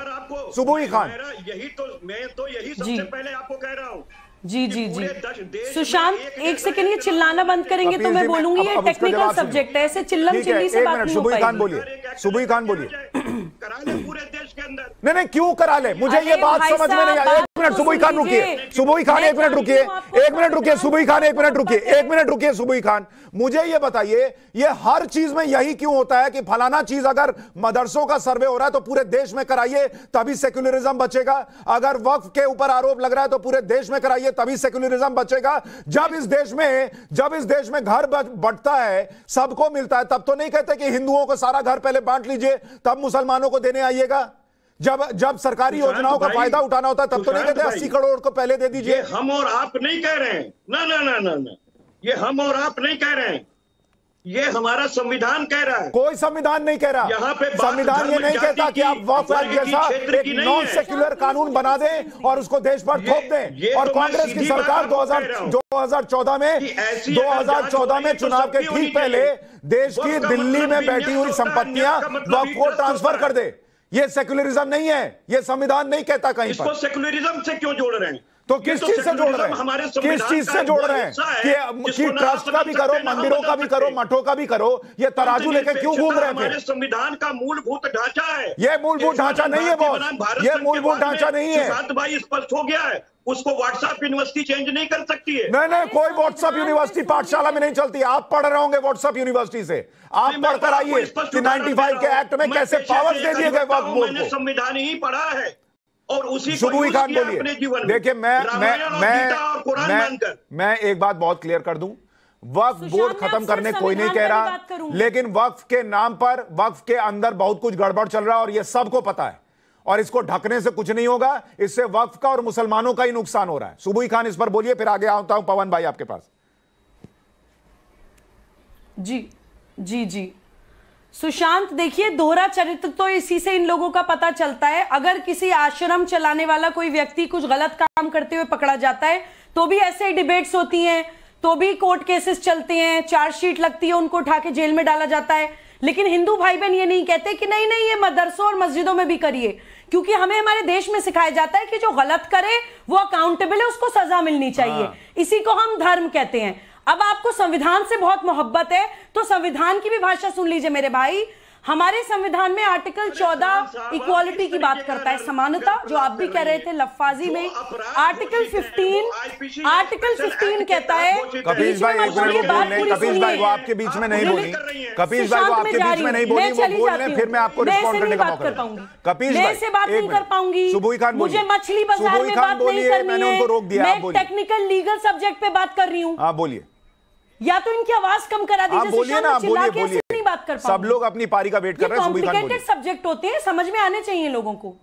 सुबुई खान, यही तो मैं तो यही सबसे पहले आपको कह रहा हूं। जी जी जी सुशांत, एक सेकंड, ये चिल्लाना बंद करेंगे तो मैं बोलूंगी ये टेक्निकल सब्जेक्ट है, ऐसे चिल्लम चिल्ली से बात नहीं हो पाएगी। सुबुई खान बोलिए। करा ले पूरे देश के अंदर। नहीं क्यों करा ले, मुझे ये बात समझ में नहीं आई। एक मिनट सुबुई खान रुकिए, सुबुई खान एक मिनट रुकिए, एक मिनट रुकिए सुबुई खान, एक मिनट रुकिए, एक मिनट रुकिए सुबुई खान, मुझे ये बताइए ये हर चीज में यही क्यों होता है कि फलाना चीज अगर मदरसों का सर्वे हो रहा है तो पूरे देश में कराइए तभी सेक्युलरिज्म बचेगा, अगर वक्फ के ऊपर आरोप लग रहा है तो पूरे देश में कराइए तभी सेक्युलरिज्म बचेगा? जब इस देश में घर बढ़ता है, सबको मिलता है, तब तो नहीं कहते कि हिंदुओं को सारा घर पहले बांट लीजिए तब मुसलमानों को देने आइएगा? जब सरकारी योजनाओं का फायदा उठाना होता है तब तो नहीं कहते 80 करोड़ को पहले दे दीजिए? हम और आप नहीं कह रहे हैं, ना ना ना ना ना, ये हम और आप नहीं कह रहे हैं, ये हमारा संविधान कह रहा है। कोई संविधान नहीं कह रहा, यहाँ पे संविधान ये नहीं कहता कि आप वक्फ जैसा एक नॉन सेक्युलर कानून बना दें और उसको देश पर थोप दें। और कांग्रेस की सरकार 2014 में चुनाव के ठीक पहले देश की दिल्ली में बैठी हुई संपत्तियां वक्फ को ट्रांसफर कर दे। ये सेक्युलरिज्म नहीं है, ये संविधान नहीं कहता कहीं पर। इसको सेक्युलरिज्म से क्यों जोड़ रहे हैं? तो किस चीज से जोड़ रहे हैं? किस चीज से जोड़ रहे हैं कि ट्रस्ट का भी करो, मंदिरों का भी करो, मठों का भी करो, ये तराजू लेके क्यों घूम रहे थे? हमारे संविधान का मूलभूत ढांचा है। ये मूलभूत ढांचा नहीं है बॉस, ये मूलभूत ढांचा नहीं है। सुशांत भाई स्पष्ट हो गया है, उसको व्हाट्सएप यूनिवर्सिटी चेंज नहीं कर सकती है। नहीं कोई व्हाट्सएप यूनिवर्सिटी पाठशाला में नहीं चलती, आप पढ़ रहे होंगे व्हाट्सएप यूनिवर्सिटी से, आप पढ़कर आइए कि 95 के एक्ट में कैसे पावर्स दे दिए गए वक्फ बोर्ड को। संविधान ही पढ़ा है और उसी सुबुई खान बोलिए। देखिए मैं एक बात बहुत क्लियर कर दूं, वक्फ बोर्ड खत्म करने कोई नहीं कह रहा, लेकिन वक्फ के नाम पर वक्फ के अंदर बहुत कुछ गड़बड़ चल रहा है और यह सबको पता है और इसको ढकने से कुछ नहीं होगा, इससे वक्फ का और मुसलमानों का ही नुकसान हो रहा है। सुबुई खान इस पर बोलिए, फिर आगे आता हूं पवन भाई आपके पास। जी जी जी सुशांत, देखिए दोहरा चरित्र तो इसी से इन लोगों का पता चलता है। अगर किसी आश्रम चलाने वाला कोई व्यक्ति कुछ गलत काम करते हुए पकड़ा जाता है तो भी ऐसे डिबेट्स होती हैं, तो भी कोर्ट केसेस चलते हैं, चार्जशीट लगती है, उनको उठा के जेल में डाला जाता है। लेकिन हिंदू भाई बहन ये नहीं कहते कि नहीं नहीं ये मदरसों और मस्जिदों में भी करिए, क्योंकि हमें हमारे देश में सिखाया जाता है कि जो गलत करे वो अकाउंटेबल है, उसको सजा मिलनी चाहिए। इसी को हम धर्म कहते हैं। अब आपको संविधान से बहुत मोहब्बत है तो संविधान की भी भाषा सुन लीजिए मेरे भाई। हमारे संविधान में आर्टिकल 14 इक्वालिटी की बात करता है, समानता, जो आप भी कह रहे थे लफ्फाजी में। आर्टिकल 15 कहता है। कपीश भाई कपीश भाई वो आपके बीच में नहीं बोली, कपीश भाई वो आपके बीच में नहीं बोली, वो बोल रहे फिर मैं आपको रिस्पॉन्ड करने का मौका दूंगा। कपीश भाई से बात नहीं कर पाऊंगी, सुबुई खान मुझे मछली बाजार में बात नहीं करनी है, मैंने उनको रोक दिया। मैं टेक्निकल लीगल सब्जेक्ट पे बात कर रही हूँ। हाँ बोलिए, या तो इनकी आवाज कम करा दीजिए। बोलिए ना, बोलिए। नहीं बात कर सब लोग अपनी पारी का वेट कर रहे हैं। कॉम्प्लिकेटेड सब्जेक्ट होते हैं, समझ में आने चाहिए लोगों को।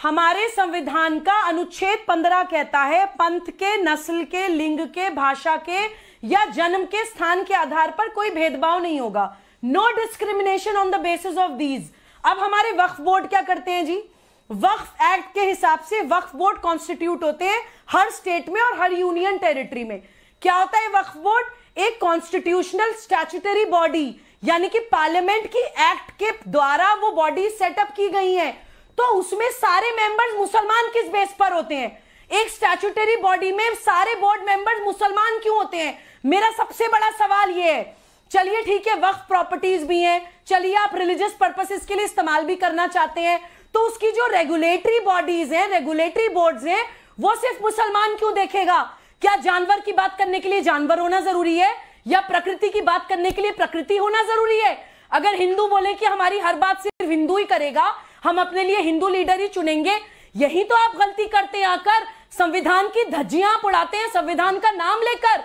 हमारे संविधान का अनुच्छेद 15 कहता है पंथ के, नस्ल के, लिंग के, भाषा के या जन्म के स्थान के आधार पर कोई भेदभाव नहीं होगा। No discrimination on the basis of these. अब हमारे वक्फ बोर्ड क्या करते हैं जी? वक्फ एक्ट के हिसाब से वक्फ बोर्ड कॉन्स्टिट्यूट होते हैं हर स्टेट में और हर यूनियन टेरिटरी में। क्या होता है वक्फ बोर्ड? एक कॉन्स्टिट्यूशनल स्टैट्यूटरी बॉडी, यानी कि पार्लियामेंट की एक्ट के द्वारा वो बॉडी सेटअप की गई है। तो उसमें सारे मेंबर्स मुसलमान किस बेस पर होते हैं? एक स्टैट्यूटरी बॉडी में सारे बोर्ड मेंबर्स मुसलमान क्यों होते हैं? मेरा सबसे बड़ा सवाल ये है। चलिए ठीक है, वक्फ प्रॉपर्टीज भी हैं, चलिए आप रिलीजियस पर्पसेस के लिए इस्तेमाल भी करना चाहते हैं, तो उसकी जो रेगुलेटरी बॉडीज हैं, रेगुलेटरी बोर्ड्स हैं, वो सिर्फ मुसलमान क्यों देखेगा? क्या जानवर की बात करने के लिए जानवर होना जरूरी है या प्रकृति की बात करने के लिए प्रकृति होना जरूरी है? अगर हिंदू बोले कि हमारी हर बात सिर्फ हिंदू ही करेगा, हम अपने लिए हिंदू लीडर ही चुनेंगे, यही तो आप गलती करते हैं। आकर संविधान की धज्जियां उड़ाते हैं संविधान का नाम लेकर।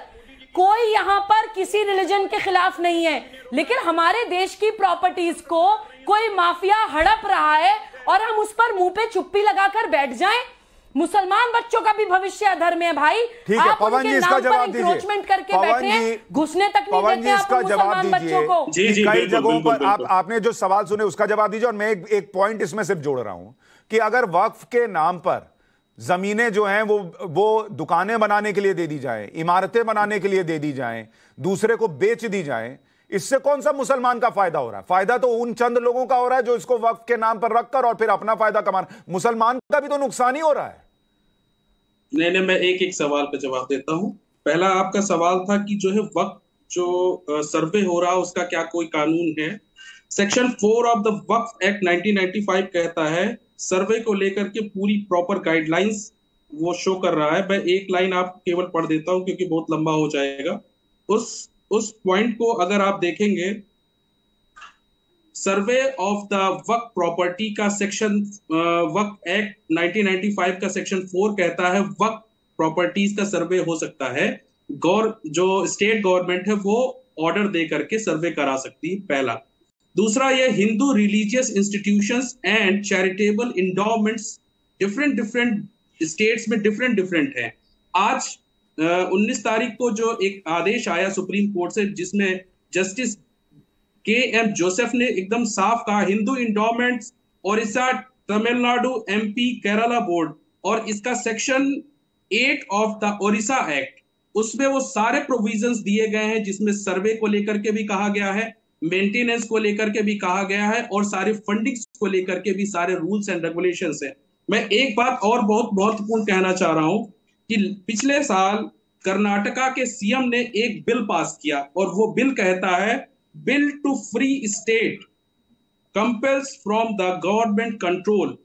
कोई यहां पर किसी रिलीजन के खिलाफ नहीं है, लेकिन हमारे देश की प्रॉपर्टीज को कोई माफिया हड़प रहा है और हम उस पर मुंह पे चुप्पी लगाकर बैठ जाएं। मुसलमान बच्चों का भी भविष्य अधर में है भाई। ठीक है, पवन जी इसका जवाब दीजिए। इंक्रोचमेंट करके बैठे हैं, घुसने तक नहीं देते आप मुसलमान बच्चों को। कई जगहों पर आपने जो सवाल सुने उसका जवाब दीजिए। और मैं एक पॉइंट इसमें सिर्फ जोड़ रहा हूं कि अगर वक्फ के नाम पर जमीनें जो हैं वो दुकानें बनाने के लिए दे दी जाए, इमारतें बनाने के लिए दे दी जाए, दूसरे को बेच दी जाए, इससे कौन सा मुसलमान का फायदा हो रहा है? फायदा तो उन चंद लोगों का हो रहा है जो इसको वक्फ के नाम पर रखकर और फिर अपना फायदा कमाना। मुसलमान का भी तो नुकसान ही हो रहा है। नहीं, मैं एक सवाल पे जवाब देता हूं। पहला आपका सवाल था कि जो है वक्फ जो सर्वे हो रहा है उसका क्या कोई कानून है? Section 4 of the Waqf act 1995 कहता है सर्वे को लेकर के पूरी प्रॉपर गाइडलाइंस वो शो कर रहा है। मैं एक लाइन आप केवल पढ़ देता हूं क्योंकि बहुत लंबा हो जाएगा। उस पॉइंट को अगर आप देखेंगे, survey of the Waqf property का सेक्शन वक्फ एक्ट 1995 का सेक्शन 4 कहता है वक्फ प्रॉपर्टीज का सर्वे हो सकता है। जो स्टेट गवर्नमेंट है वो ऑर्डर दे करके सर्वे करा सकती है, पहला। दूसरा, ये Hindu religious institutions and charitable endowments different states में डिफरेंट है। आज 19 तारीख को जो एक आदेश आया सुप्रीम कोर्ट से जिसमें जस्टिस के.एम. जोसेफ ने एकदम साफ कहा हिंदू इंडोमेंट्स ओडिशा, तमिलनाडु, एमपी, केरला बोर्ड और इसका section 8 of the Odisha act, उसमें वो सारे प्रोविजंस दिए गए हैं जिसमें सर्वे को लेकर के भी कहा गया है, मेंटेनेंस को लेकर के भी कहा गया है और सारे फंडिंग्स को लेकर के भी सारे रूल्स एंड रेगुलेशंस है। मैं एक बात और बहुत महत्वपूर्ण कहना चाह रहा हूं कि पिछले साल कर्नाटका के सीएम ने एक बिल पास किया और वो बिल कहता है bill to free state compels from the government control.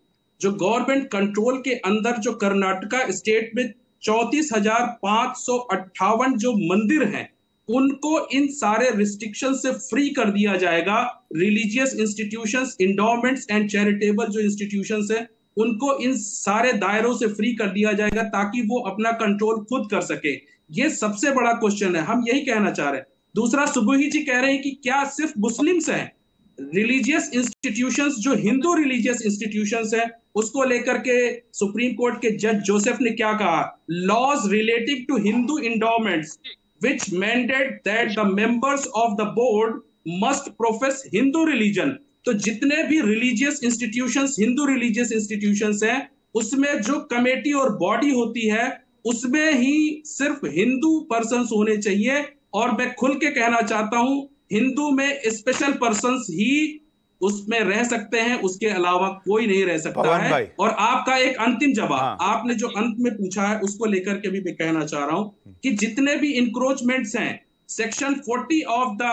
जो गवर्नमेंट कंट्रोल के अंदर जो कर्नाटका स्टेट में 34,558 जो मंदिर हैं उनको इन सारे रिस्ट्रिक्शन से फ्री कर दिया जाएगा। रिलीजियस इंस्टीट्यूशंस, इंडोमेंट्स एंड चैरिटेबल जो इंस्टीट्यूशंस हैं उनको इन सारे दायरों से फ्री कर दिया जाएगा ताकि वो अपना कंट्रोल खुद कर सके। ये सबसे बड़ा क्वेश्चन है, हम यही कहना चाह रहे हैं। दूसरा, सुबुही जी कह रहे हैं कि क्या सिर्फ मुस्लिम्स हैं? रिलीजियस इंस्टीट्यूशंस जो हिंदू रिलीजियस इंस्टीट्यूशंस हैं उसको लेकर के सुप्रीम कोर्ट के जज जोसेफ ने क्या कहा? Laws relating to Hindu endowments which mandate that the members of the board must profess Hindu religion। तो जितने भी religious institutions Hindu religious institutions हैं उसमें जो कमेटी और बॉडी होती है उसमें ही सिर्फ हिंदू पर्सन्स होने चाहिए। और मैं खुल के कहना चाहता हूं हिंदू में स्पेशल पर्सन्स ही उसमें रह सकते हैं, उसके अलावा कोई नहीं रह सकता है। और आपका एक अंतिम जवाब आपने जो अंत में पूछा है उसको लेकर के भी मैं कहना चाह रहा हूं कि जितने भी इंक्रोचमेंट्स हैं section 40 of the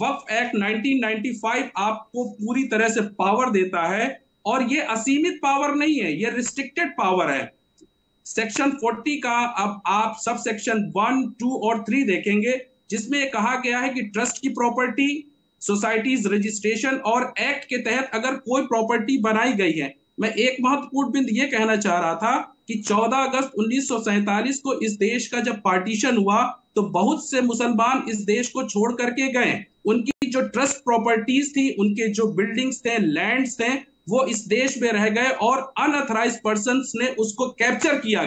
Waqf act 1995 आपको पूरी तरह से पावर देता है और ये असीमित पावर नहीं है, ये रिस्ट्रिक्टेड पावर है। सेक्शन 40 का अब आप सब सेक्शन 1, 2 और 3 देखेंगे जिसमें कहा गया है कि ट्रस्ट की प्रॉपर्टी, सोसाइटीज रजिस्ट्रेशन और एक्ट के तहत अगर कोई प्रॉपर्टी बनाई गई है। मैं एक महत्वपूर्ण बिंदु ये कहना चाह रहा था कि 14 अगस्त 1947 को इस देश का जब पार्टीशन हुआ तो बहुत से मुसलमान इस देश को छोड़ करके गए। उनकी जो ट्रस्ट प्रॉपर्टीज थी, उनके जो बिल्डिंग्स थे, लैंड्स थे, वो इस देश में रह गए और अनऑथराइज्ड पर्सन्स ने उसको कैप्चर किया,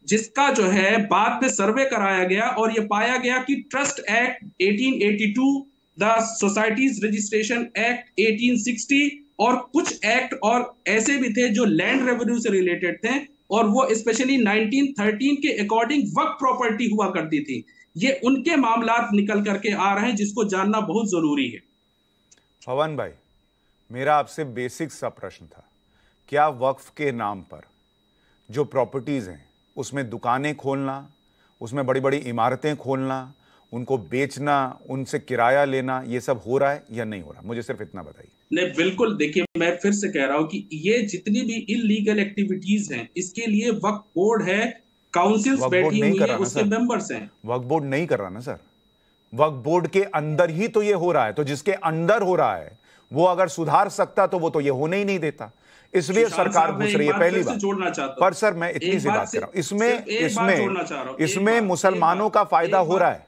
जिसका जो है बाद में सर्वे कराया गया और ये पाया गया कि trust act 1882, the societies registration act 1860 और कुछ एक्ट और ऐसे भी थे जो लैंड रेवेन्यू से रिलेटेड थे, और वो स्पेशली 1913 के अकॉर्डिंग वक्फ प्रॉपर्टी हुआ करती थी। ये उनके मामलात निकल करके आ रहे हैं, जिसको जानना बहुत जरूरी है। पवन भाई, मेरा आपसे बेसिक सा प्रश्न था, क्या वक्फ के नाम पर जो प्रॉपर्टीज हैं उसमें दुकानें खोलना, उसमें बड़ी बड़ी इमारतें खोलना, उनको बेचना, उनसे किराया लेना, ये सब हो रहा है या नहीं हो रहा? मुझे सिर्फ इतना बताइए। नहीं, बिल्कुल। देखिए, मैं फिर से कह रहा हूं कि ये जितनी भी इलीगल एक्टिविटीज हैं, इसके लिए वक्फ बोर्ड है, काउंसिल्स बैठी हुई है, उसके मेंबर्स हैं। वक्फ बोर्ड नहीं कर रहा ना सर, वक्फ बोर्ड के अंदर ही तो ये हो रहा है। तो जिसके अंदर हो रहा है वो अगर सुधार सकता तो वो तो ये होने ही नहीं देता, इसलिए सरकार घुस रही है। पहली बात जोड़ना चाहता, पर सर मैं इतनी सी बात कर रहा हूं, इसमें मुसलमानों का फायदा हो रहा है।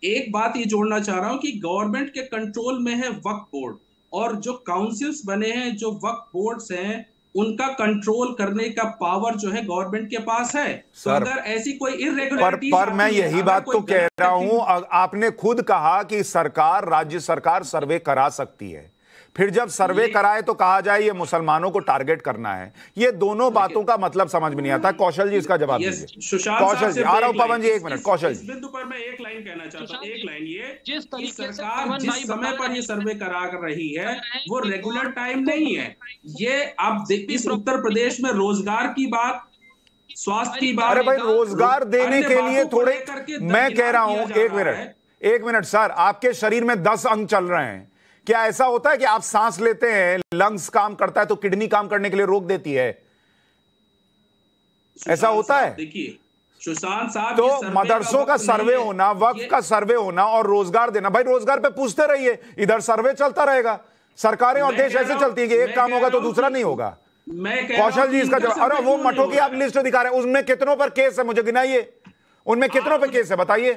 एक बात ये जोड़ना चाह रहा हूं कि गवर्नमेंट के कंट्रोल में है वक्फ बोर्ड, और जो काउंसिल्स बने हैं, जो वक्फ बोर्ड्स हैं, उनका कंट्रोल करने का पावर जो है गवर्नमेंट के पास है। तो अगर ऐसी कोई इर्रेगुलरिटी, पर मैं यही बात तो कह रहा हूं, आपने खुद कहा कि सरकार, राज्य सरकार सर्वे करा सकती है, फिर जब सर्वे कराए तो कहा जाए ये मुसलमानों को टारगेट करना है। ये दोनों बातों का मतलब समझ में नहीं आता। कौशल जी इसका जवाब दीजिए। कौशल जी, आ रहा हूं। पवन जी एक मिनट। कौशल जी, इस बिंदु पर मैं एक लाइन कहना चाहता हूं, एक लाइन ये, कि सरकार जिस समय पर ये सर्वे करा रही है वो रेगुलर टाइम नहीं है। ये आप इस उत्तर प्रदेश में रोजगार की बात, स्वास्थ्य की बात, अरे भाई रोजगार देने के लिए थोड़े, मैं कह रहा हूं, एक मिनट सर, आपके शरीर में 10 अंग चल रहे हैं। क्या ऐसा होता है कि आप सांस लेते हैं, लंग्स काम करता है तो किडनी काम करने के लिए रोक देती है? ऐसा होता है? देखिए सुशांत साहब, तो मदरसों का सर्वे होना, वक्फ का सर्वे होना और रोजगार देना, भाई रोजगार पे पूछते रहिए, इधर सर्वे चलता रहेगा। सरकारें और देश ऐसे चलती है कि एक काम होगा तो दूसरा नहीं होगा। कौशल जी इसका जवाब। अरे वो मठों की आप लिस्ट दिखा रहे हैं, उसमें कितनों पर केस है, मुझे गिनाइए, उनमें कितनों पर केस है बताइए।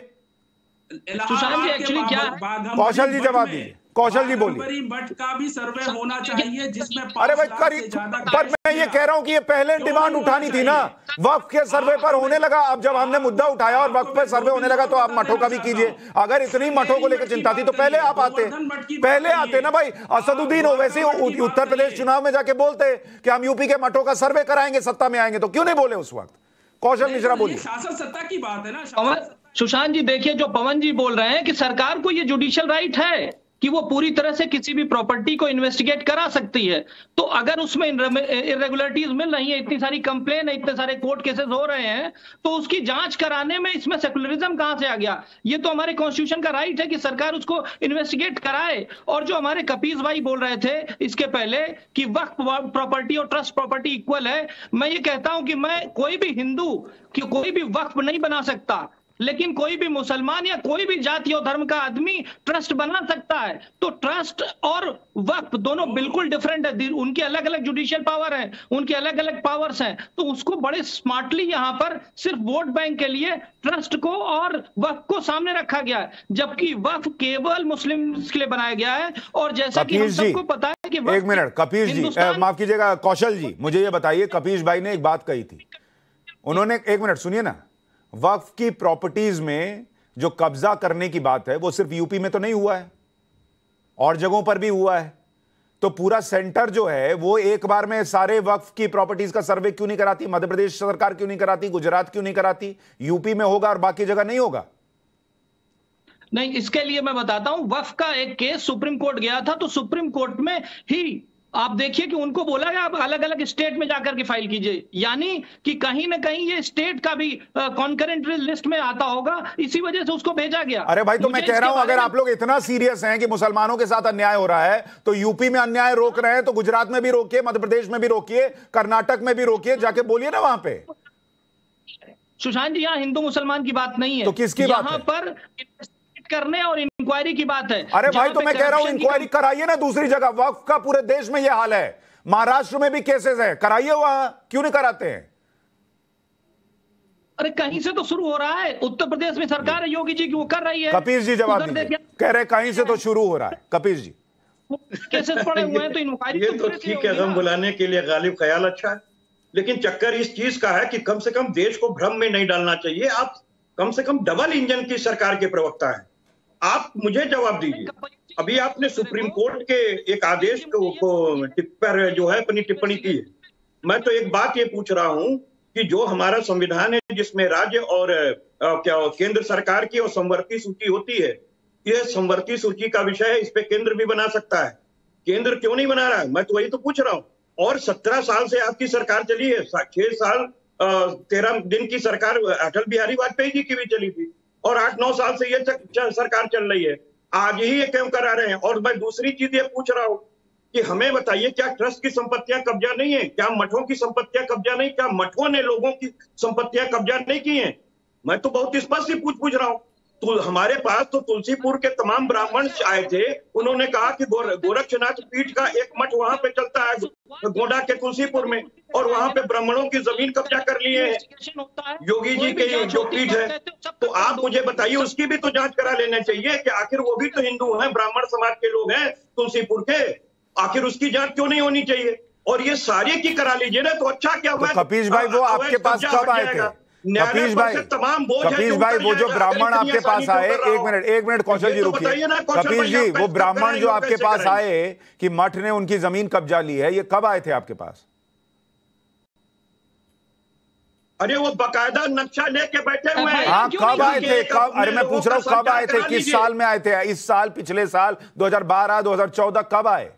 सुशांत जी एक्चुअली क्या है? कौशल जी जवाब दीजिए। कौशल जी बोलिए। मठ का भी सर्वे होना चाहिए जिसमें, अरे भाई पर मैं ये कह रहा हूं कि ये पहले डिमांड उठानी थी ना, वक्फ के सर्वे पर होने लगा। अब जब हमने मुद्दा उठाया और वक्फ पे सर्वे होने लगा तो आप मठों का भी कीजिए। अगर इतनी मठों को लेकर चिंता थी तो पहले आप आते ना भाई। असदुद्दीन ओवैसी उत्तर प्रदेश चुनाव में जाके बोलते कि हम यूपी के मठों का सर्वे कराएंगे, सत्ता में आएंगे, तो क्यों नहीं बोले उस वक्त? कौशल मिश्रा बोलिए। शासन सत्ता की बात है ना। सुशांत जी देखिए, जो पवन जी बोल रहे हैं कि सरकार को ये जुडिशियल राइट है कि वो पूरी तरह से किसी भी प्रॉपर्टी को इन्वेस्टिगेट करा सकती है। तो अगर उसमें इरेगुलरिटीज मिल रही है, इतनी सारी कंप्लेन है, इतने सारे कोर्ट केसेस हो रहे हैं, तो उसकी जांच कराने में इसमें सेकुलरिज्म कहां से आ गया? ये तो हमारे कॉन्स्टिट्यूशन का राइट है कि सरकार उसको इन्वेस्टिगेट कराए। और जो हमारे कपीस भाई बोल रहे थे इसके पहले कि वक्फ प्रॉपर्टी और ट्रस्ट प्रॉपर्टी इक्वल है, मैं ये कहता हूं कि मैं कोई भी हिंदू कि कोई भी वक्फ नहीं बना सकता, लेकिन कोई भी मुसलमान या कोई भी जाति और धर्म का आदमी ट्रस्ट बना सकता है। तो ट्रस्ट और वक्फ दोनों बिल्कुल डिफरेंट है, उनके अलग अलग जुडिशियल पावर है, उनके अलग अलग पावर्स हैं। तो उसको बड़े स्मार्टली यहाँ पर सिर्फ वोट बैंक के लिए ट्रस्ट को और वक्फ को सामने रखा गया है, जबकि वक्फ केवल मुस्लिम के लिए बनाया गया है। और जैसा कि हम सबको पता है कि एक मिनट कपीश जी, माफ कीजिएगा कौशल जी, मुझे ये बताइए, कपीश भाई ने एक बात कही थी, उन्होंने, एक मिनट सुनिए ना, वक्फ की प्रॉपर्टीज में जो कब्जा करने की बात है वो सिर्फ यूपी में तो नहीं हुआ है, और जगहों पर भी हुआ है। तो पूरा सेंटर जो है वो एक बार में सारे वक्फ की प्रॉपर्टीज का सर्वे क्यों नहीं कराती? मध्य प्रदेश सरकार क्यों नहीं कराती? गुजरात क्यों नहीं कराती? यूपी में होगा और बाकी जगह नहीं होगा? नहीं, इसके लिए मैं बताता हूं, वक्फ का एक केस सुप्रीम कोर्ट गया था, तो सुप्रीम कोर्ट में ही आप देखिए कि उनको बोला गया आप अलग अलग स्टेट में जाकर के फाइल कीजिए, यानी कि कहीं ना कहीं ये स्टेट का भी कॉन्करेंट लिस्ट में आता होगा, इसी वजह से उसको भेजा गया। अरे भाई, तो मैं कह रहा हूं अगर आप लोग इतना सीरियस हैं कि मुसलमानों के साथ अन्याय हो रहा है, तो यूपी में अन्याय रोक रहे हैं तो गुजरात में भी रोकिए, मध्य प्रदेश में भी रोकिए, कर्नाटक में भी रोकिए, जाके बोलिए ना वहां पे। सुशांत जी, यहाँ हिंदू मुसलमान की बात नहीं है, तो किसकी बात है? यहाँ पर करने और इंक्वायरी की बात है। अरे भाई, तो मैं कह रहा हूं इंक्वायरी कराइए ना दूसरी जगह। वक्फ का पूरे देश में यह हाल है, महाराष्ट्र में भी केसेस है, कराइए वहां, क्यों नहीं कराते हैं? अरे कहीं से तो शुरू हो रहा है, उत्तर प्रदेश में सरकार है योगी जी की, वो कर रही है। कपीश जी जवाब दीजिए, कह रहे कहीं से तो शुरू हो रहा है। कपीश जी केसेस पड़े हुए हैं तो इंक्वायरी ये तो ठीक है, गम बुलाने के लिए गालिब ख्याल अच्छा है, लेकिन चक्कर इस चीज का है कि कम से कम देश को भ्रम में नहीं डालना चाहिए। आप कम से कम डबल इंजन की सरकार के प्रवक्ता हैं, आप मुझे जवाब दीजिए। अभी आपने सुप्रीम कोर्ट के एक आदेश को पर जो है अपनी टिप्पणी की है। मैं तो एक बात ये पूछ रहा हूं कि जो हमारा संविधान है जिसमें राज्य और क्या केंद्र सरकार की और समवर्ती सूची होती है, ये समवर्ती सूची का विषय है, इस पे केंद्र भी बना सकता है, केंद्र क्यों नहीं बना रहा है? मैं तो वही तो पूछ रहा हूँ। और 17 साल से आपकी सरकार चली है, 6 साल 13 दिन की सरकार अटल बिहारी वाजपेयी जी की भी चली थी, और 8-9 साल से ये सरकार चल रही है, आज ही ये क्यों करा रहे हैं? और मैं दूसरी चीज ये पूछ रहा हूँ कि हमें बताइए, क्या ट्रस्ट की संपत्तियां कब्जा नहीं है? क्या मठों की संपत्तियां कब्जा नहीं? क्या मठों ने लोगों की संपत्तियां कब्जा नहीं की हैं? मैं तो बहुत स्पष्ट ही पूछ रहा हूँ। तो हमारे पास तो तुलसीपुर के तमाम ब्राह्मण आए थे, उन्होंने कहा कि गोरक्षनाथ पीठ का एक मठ वहां पे चलता है गोंडा के तुलसीपुर में, और वहां पे ब्राह्मणों की जमीन कब्जा कर लिए हैं योगी जी के जो पीठ है। तो आप मुझे बताइए, उसकी भी तो जांच करा लेना चाहिए कि आखिर वो भी तो हिंदू हैं, ब्राह्मण समाज के लोग हैं तुलसीपुर के, आखिर उसकी जांच क्यों नहीं होनी चाहिए? और ये सारी की करा लीजिए ना, तो अच्छा क्या हुआ? कपीश भाई वो आपके पास कब आए थे? कपीश भाई वो जो ब्राह्मण आपके पास आए, एक मिनट कौशल जी रुकिए। कपीश जी, वो ब्राह्मण जो आपके पास आए कि मठ ने उनकी जमीन कब्जा ली है, ये कब आए थे आपके पास? अरे वो बकायदा नक्शा लेके बैठे हुए हैं। हाँ, कब आए थे? कब? अरे मैं पूछ रहा हूँ कब आए थे, किस साल में आए थे? इस साल, पिछले साल, 2012, 2014, कब आए?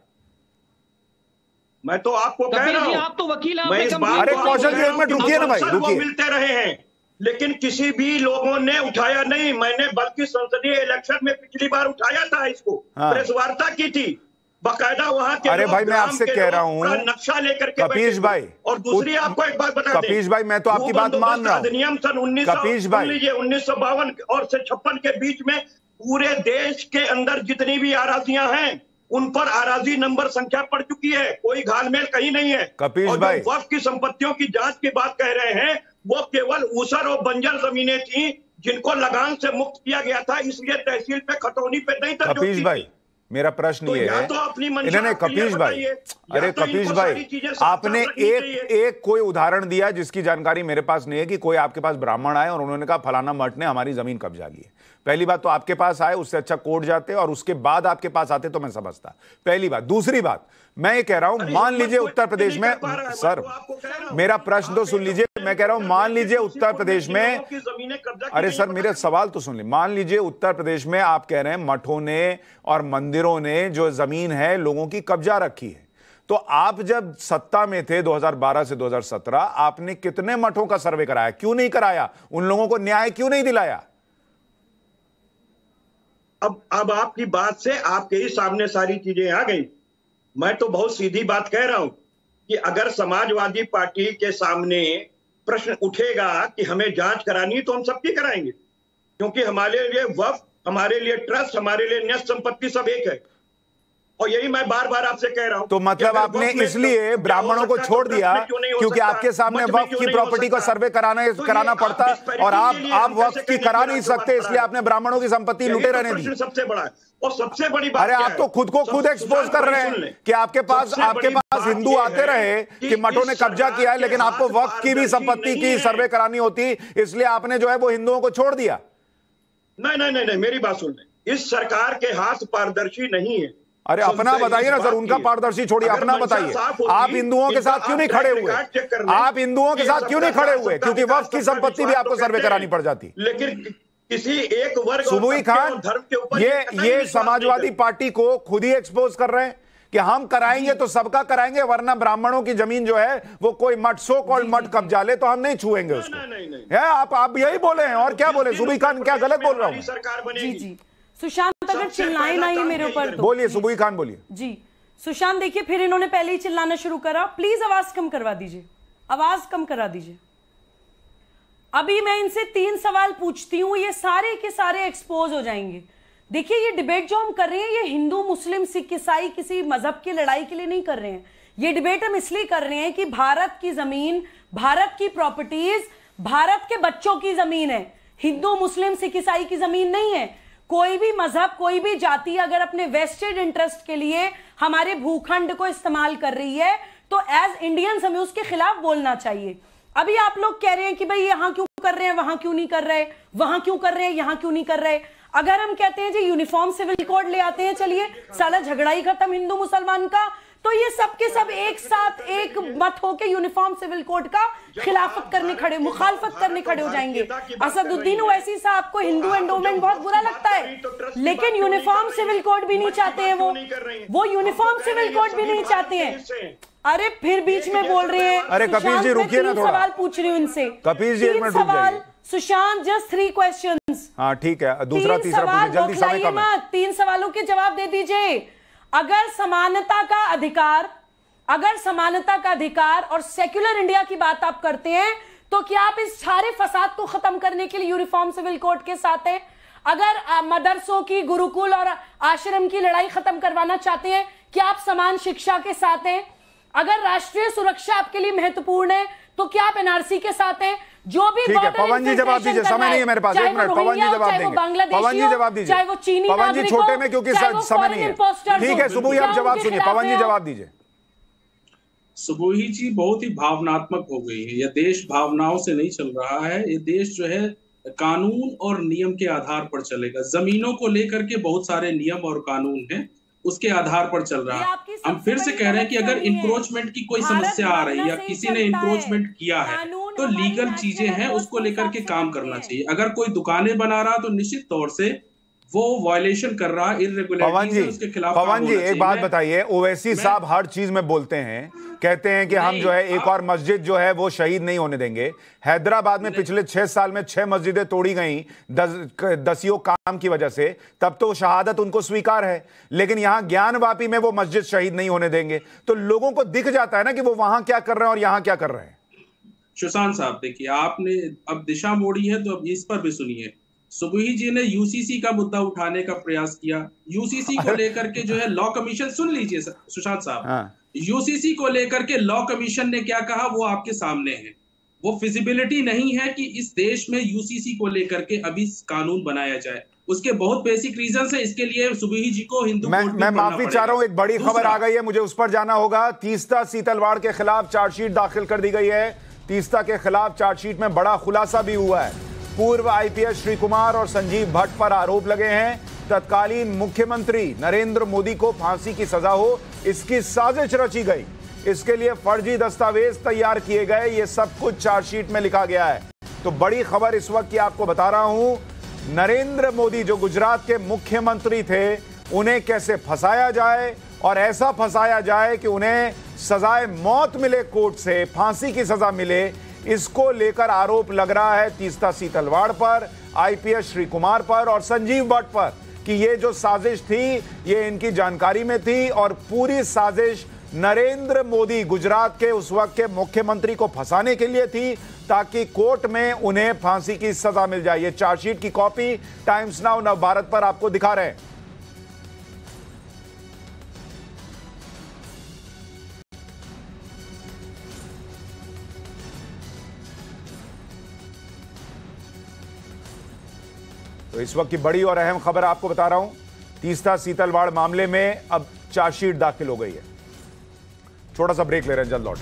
मैं तो आपको कह रहा हूं, आप तो वकील हैं। अरे कौशल जी एक मिनट रुकिए ना भाई, रुकिए। मिलते रहे हैं, लेकिन किसी भी लोगों ने उठाया नहीं। मैंने बल्कि संसदीय इलेक्शन में पिछली बार उठाया था इसको, प्रेस वार्ता की थी बकायदा वहां के। अरे भाई मैं आपसे कह रहा हूं, नक्शा लेकर के कपीश भाई। और दूसरी आपको एक बात बता दें, कपीश भाई मैं तो आपकी बात मान रहा हूं। अधिनियम सन 1952 और 56 के बीच में पूरे देश के अंदर जितनी भी आराजियां हैं उन पर आराजी नंबर संख्या पड़ चुकी है, कोई घालमेल कहीं नहीं है। कपीश और भाई, वक्फ की संपत्तियों की जांच की बात कह रहे हैं, वो केवल ऊसर और बंजर जमीनें थी जिनको लगान से मुक्त किया गया था, इसलिए तहसील पे खतौनी पे नहीं था। कपीश भाई मेरा प्रश्न ये है, तो अपनी नहीं कपीश भाई, अरे कपीश भाई आपने एक कोई उदाहरण दिया जिसकी जानकारी मेरे पास नहीं है कि कोई आपके पास ब्राह्मण आए और उन्होंने कहा फलाना मठ ने हमारी जमीन कब्जा ली है। पहली बात तो आपके पास आए, उससे अच्छा कोर्ट जाते और उसके बाद आपके पास आते तो मैं समझता, पहली बात। दूसरी बात मैं ये कह रहा हूं, मान लीजिए उत्तर प्रदेश में, सर मेरा प्रश्न तो सुन लीजिए, मैं कह रहा हूं मान लीजिए उत्तर प्रदेश में, अरे सर मेरे सवाल तो सुन लीजिए, मान लीजिए उत्तर प्रदेश में आप कह रहे हैं मठों ने और मंदिरों ने जो जमीन है लोगों की कब्जा रखी है, तो आप जब सत्ता में थे 2012 से 2017 आपने कितने मठों का सर्वे कराया? क्यों नहीं कराया? उन लोगों को न्याय क्यों नहीं दिलाया? अब आपकी बात से आपके ही सामने सारी चीजें आ गई। मैं तो बहुत सीधी बात कह रहा हूं कि अगर समाजवादी पार्टी के सामने प्रश्न उठेगा कि हमें जांच करानी है तो हम सबकी कराएंगे, क्योंकि हमारे लिए वक्फ, हमारे लिए ट्रस्ट, हमारे लिए न्यस्त संपत्ति सब एक है। और यही मैं बार बार आपसे कह रहा हूं। तो मतलब आपने इसलिए ब्राह्मणों को छोड़ दिया क्योंकि आपके सामने वक्फ की प्रॉपर्टी को सर्वे कराना पड़ता और आप वक्फ की करा नहीं सकते, इसलिए आपने ब्राह्मणों की संपत्ति लुटे रहने दी। सबसे बड़ा है और सबसे बड़ी बात, अरे आप तो खुद को खुद एक्सपोज कर रहे हैं कि आपके पास हिंदू आते रहे कि मठों ने कब्जा किया है, लेकिन आपको वक्फ की भी संपत्ति की सर्वे करानी होती, इसलिए आपने जो है वो हिंदुओं को छोड़ दिया। नहीं, मेरी बात सुन ले, इस सरकार के हाथ पारदर्शी नहीं है। अरे अपना बताइए ना सर, उनका पारदर्शी छोड़िए, अपना बताइए। आप हिंदुओं के साथ क्यों नहीं खड़े हुए? आप हिंदुओं के साथ क्यों नहीं खड़े हुए? क्योंकि वक्फ की संपत्ति भी आपको सर्वे करानी पड़ जाती। लेकिन किसी एक वर्ग, सुबुई खान ये समाजवादी पार्टी को खुद ही एक्सपोज कर रहे हैं कि हम कराएंगे तो सबका कराएंगे, वरना ब्राह्मणों की जमीन जो है वो कोई मठ, सो कॉल्ड मठ कब्जा ले तो हम नहीं छुएंगे उसको। है आप यही बोले हैं और क्या बोले? सुबुई खान क्या गलत बोल रहा हूं? सरकार बनेगी। जी सुशांत, अगर चिल्लाए ना ये मेरे ऊपर तो बोलिए। सुबुई खान बोलिए। जी सुशांत, देखिए फिर इन्होंने पहले ही चिल्लाना शुरू करा। प्लीज आवाज कम करवा दीजिए, आवाज कम करा दीजिए। अभी मैं इनसे 3 सवाल पूछती हूं, ये सारे के सारे एक्सपोज हो जाएंगे। देखिए ये डिबेट जो हम कर रहे हैं ये हिंदू, मुस्लिम, सिख, ईसाई किसी मजहब की लड़ाई के लिए नहीं कर रहे हैं। ये डिबेट हम इसलिए कर रहे हैं कि भारत की जमीन, भारत की प्रॉपर्टीज भारत के बच्चों की जमीन है, हिंदू, मुस्लिम, सिख, ईसाई की जमीन नहीं है। कोई भी मजहब, कोई भी जाति अगर अपने वेस्टेड इंटरेस्ट के लिए हमारे भूखंड को इस्तेमाल कर रही है तो एज इंडियंस हमें उसके खिलाफ बोलना चाहिए। अभी आप लोग कह रहे हैं कि भाई यहां क्यों कर रहे हैं, वहां क्यों नहीं कर रहे, वहां क्यों कर रहे हैं, यहां क्यों नहीं कर रहे। अगर हम कहते हैं जी यूनिफॉर्म सिविल कोड ले आते हैं, चलिए सारा झगड़ा ही खत्म हिंदू मुसलमान का, तो ये सब के सब एक साथ एक मत होके यूनिफॉर्म सिविल कोड का खिलाफत करने खड़े, मुखालफत करने खड़े हो जाएंगे। असदुद्दीन ओवैसी साहब को हिंदू एंडोमेंट बहुत बुरा लगता है, लेकिन यूनिफॉर्म सिविल कोड भी नहीं चाहते हैं वो यूनिफॉर्म सिविल कोड भी नहीं चाहते हैं। अरे फिर बीच में बोल रहे हैं। अरे कपिल जी रुकिए ना थोड़ा, सवाल पूछ रही हूँ इनसे। कपिल जी 1 मिनट रुक जाइए। Sushant just 3 questions. हाँ ठीक है, दूसरा तीसरा पूछिए, जल्दी समय कम है। 3 सवालों के जवाब दे दीजिए। अगर समानता का अधिकार और सेक्युलर इंडिया की बात आप करते हैं तो क्या आप इस सारे फसाद को खत्म करने के लिए यूनिफॉर्म सिविल कोड के साथ हैं? अगर मदरसों की, गुरुकुल और आश्रम की लड़ाई खत्म करवाना चाहते हैं, क्या आप समान शिक्षा के साथ हैं? अगर राष्ट्रीय सुरक्षा आपके लिए महत्वपूर्ण है तो क्या आप एनआरसी के साथ हैं? जो भी ठीक है, पवन जी जवाब दीजिए, समय नहीं है मेरे पास, 1 मिनट। पवन जी जवाब देंगे, पवन जी जवाब दीजिए, चाहे वो चीनी पवन जी छोटे में क्योंकि समय नहीं है। ठीक है सुबोही, आप जवाब सुनिए, पवन जी जवाब दीजिए। सुबोही जी बहुत ही भावनात्मक हो गई है। यह देश भावनाओं से नहीं चल रहा है, ये देश जो है कानून और नियम के आधार पर चलेगा। जमीनों को लेकर के बहुत सारे नियम और कानून हैं, उसके आधार पर चल रहा है। हम फिर से कह रहे हैं कि अगर इंक्रोचमेंट की कोई समस्या आ रही है या किसी ने इंक्रोचमेंट किया है तो लीगल चीजें हैं, उसको लेकर के काम करना चाहिए। अगर कोई दुकानें बना रहा तो निश्चित तौर से वो वायलेशन कर रहा, इर्रेगुलरिटी है, उसके खिलाफ। पवन जी एक बात बताइए, ओवैसी साहब हर चीज में बोलते हैं, कहते हैं कि हम जो है एक और मस्जिद जो है वो शहीद नहीं होने देंगे। हैदराबाद में पिछले 6 साल में 6 मस्जिदें तोड़ी गई दसियों काम की वजह से, तब तो शहादत उनको स्वीकार है, लेकिन यहां ज्ञानवापी में वो मस्जिद शहीद नहीं होने देंगे। तो लोगों को दिख जाता है ना कि वो वहां क्या कर रहे हैं और यहां क्या कर रहे हैं। सुशांत साहब देखिए, आपने अब दिशा मोड़ी है तो अब इस पर भी सुनिए। सुबोही जी ने यूसीसी का मुद्दा उठाने का प्रयास किया। यूसीसी को लेकर के जो है लॉ कमीशन, सुन लीजिए सुशांत साहब, यूसीसी को लेकर के लॉ कमीशन ने क्या कहा वो आपके सामने है। वो फिजिबिलिटी नहीं है कि इस देश में यूसीसी को लेकर के अभी कानून बनाया जाए, उसके बहुत बेसिक रीजन है। इसके लिए सुबोही जी को हिंदू मैं माफी चाह रहा हूं, एक बड़ी खबर आ गई है, मुझे उस पर जाना होगा। तीस्ता सीतलवाड़ के खिलाफ चार्जशीट दाखिल कर दी गई है। तीस्ता के खिलाफ चार्जशीट में बड़ा खुलासा भी हुआ है। पूर्व आईपीएस श्री कुमार और संजीव भट्ट पर आरोप लगे हैं तत्कालीन मुख्यमंत्री नरेंद्र मोदी को फांसी की सजा हो, इसकी साजिश रची गई। इसके लिए फर्जी दस्तावेज तैयार किए गए, ये सब कुछ चार्जशीट में लिखा गया है। तो बड़ी खबर इस वक्त की आपको बता रहा हूं, नरेंद्र मोदी जो गुजरात के मुख्यमंत्री थे, उन्हें कैसे फंसाया जाए और ऐसा फंसाया जाए कि उन्हें सजाए मौत मिले, कोर्ट से फांसी की सजा मिले, इसको लेकर आरोप लग रहा है तीस्ता सीतलवाड़ पर, आईपीएस श्री कुमार पर और संजीव भट्ट पर कि ये जो साजिश थी ये इनकी जानकारी में थी और पूरी साजिश नरेंद्र मोदी गुजरात के उस वक्त के मुख्यमंत्री को फंसाने के लिए थी ताकि कोर्ट में उन्हें फांसी की सजा मिल जाए। ये चार्जशीट की कॉपी टाइम्स नाउ नवभारत पर आपको दिखा रहे हैं। तो इस वक्त की बड़ी और अहम खबर आपको बता रहा हूं, तीस्ता सीतलवाड़ मामले में अब चार्जशीट दाखिल हो गई है। छोटा सा ब्रेक ले रहे हैं, जल्द लौट।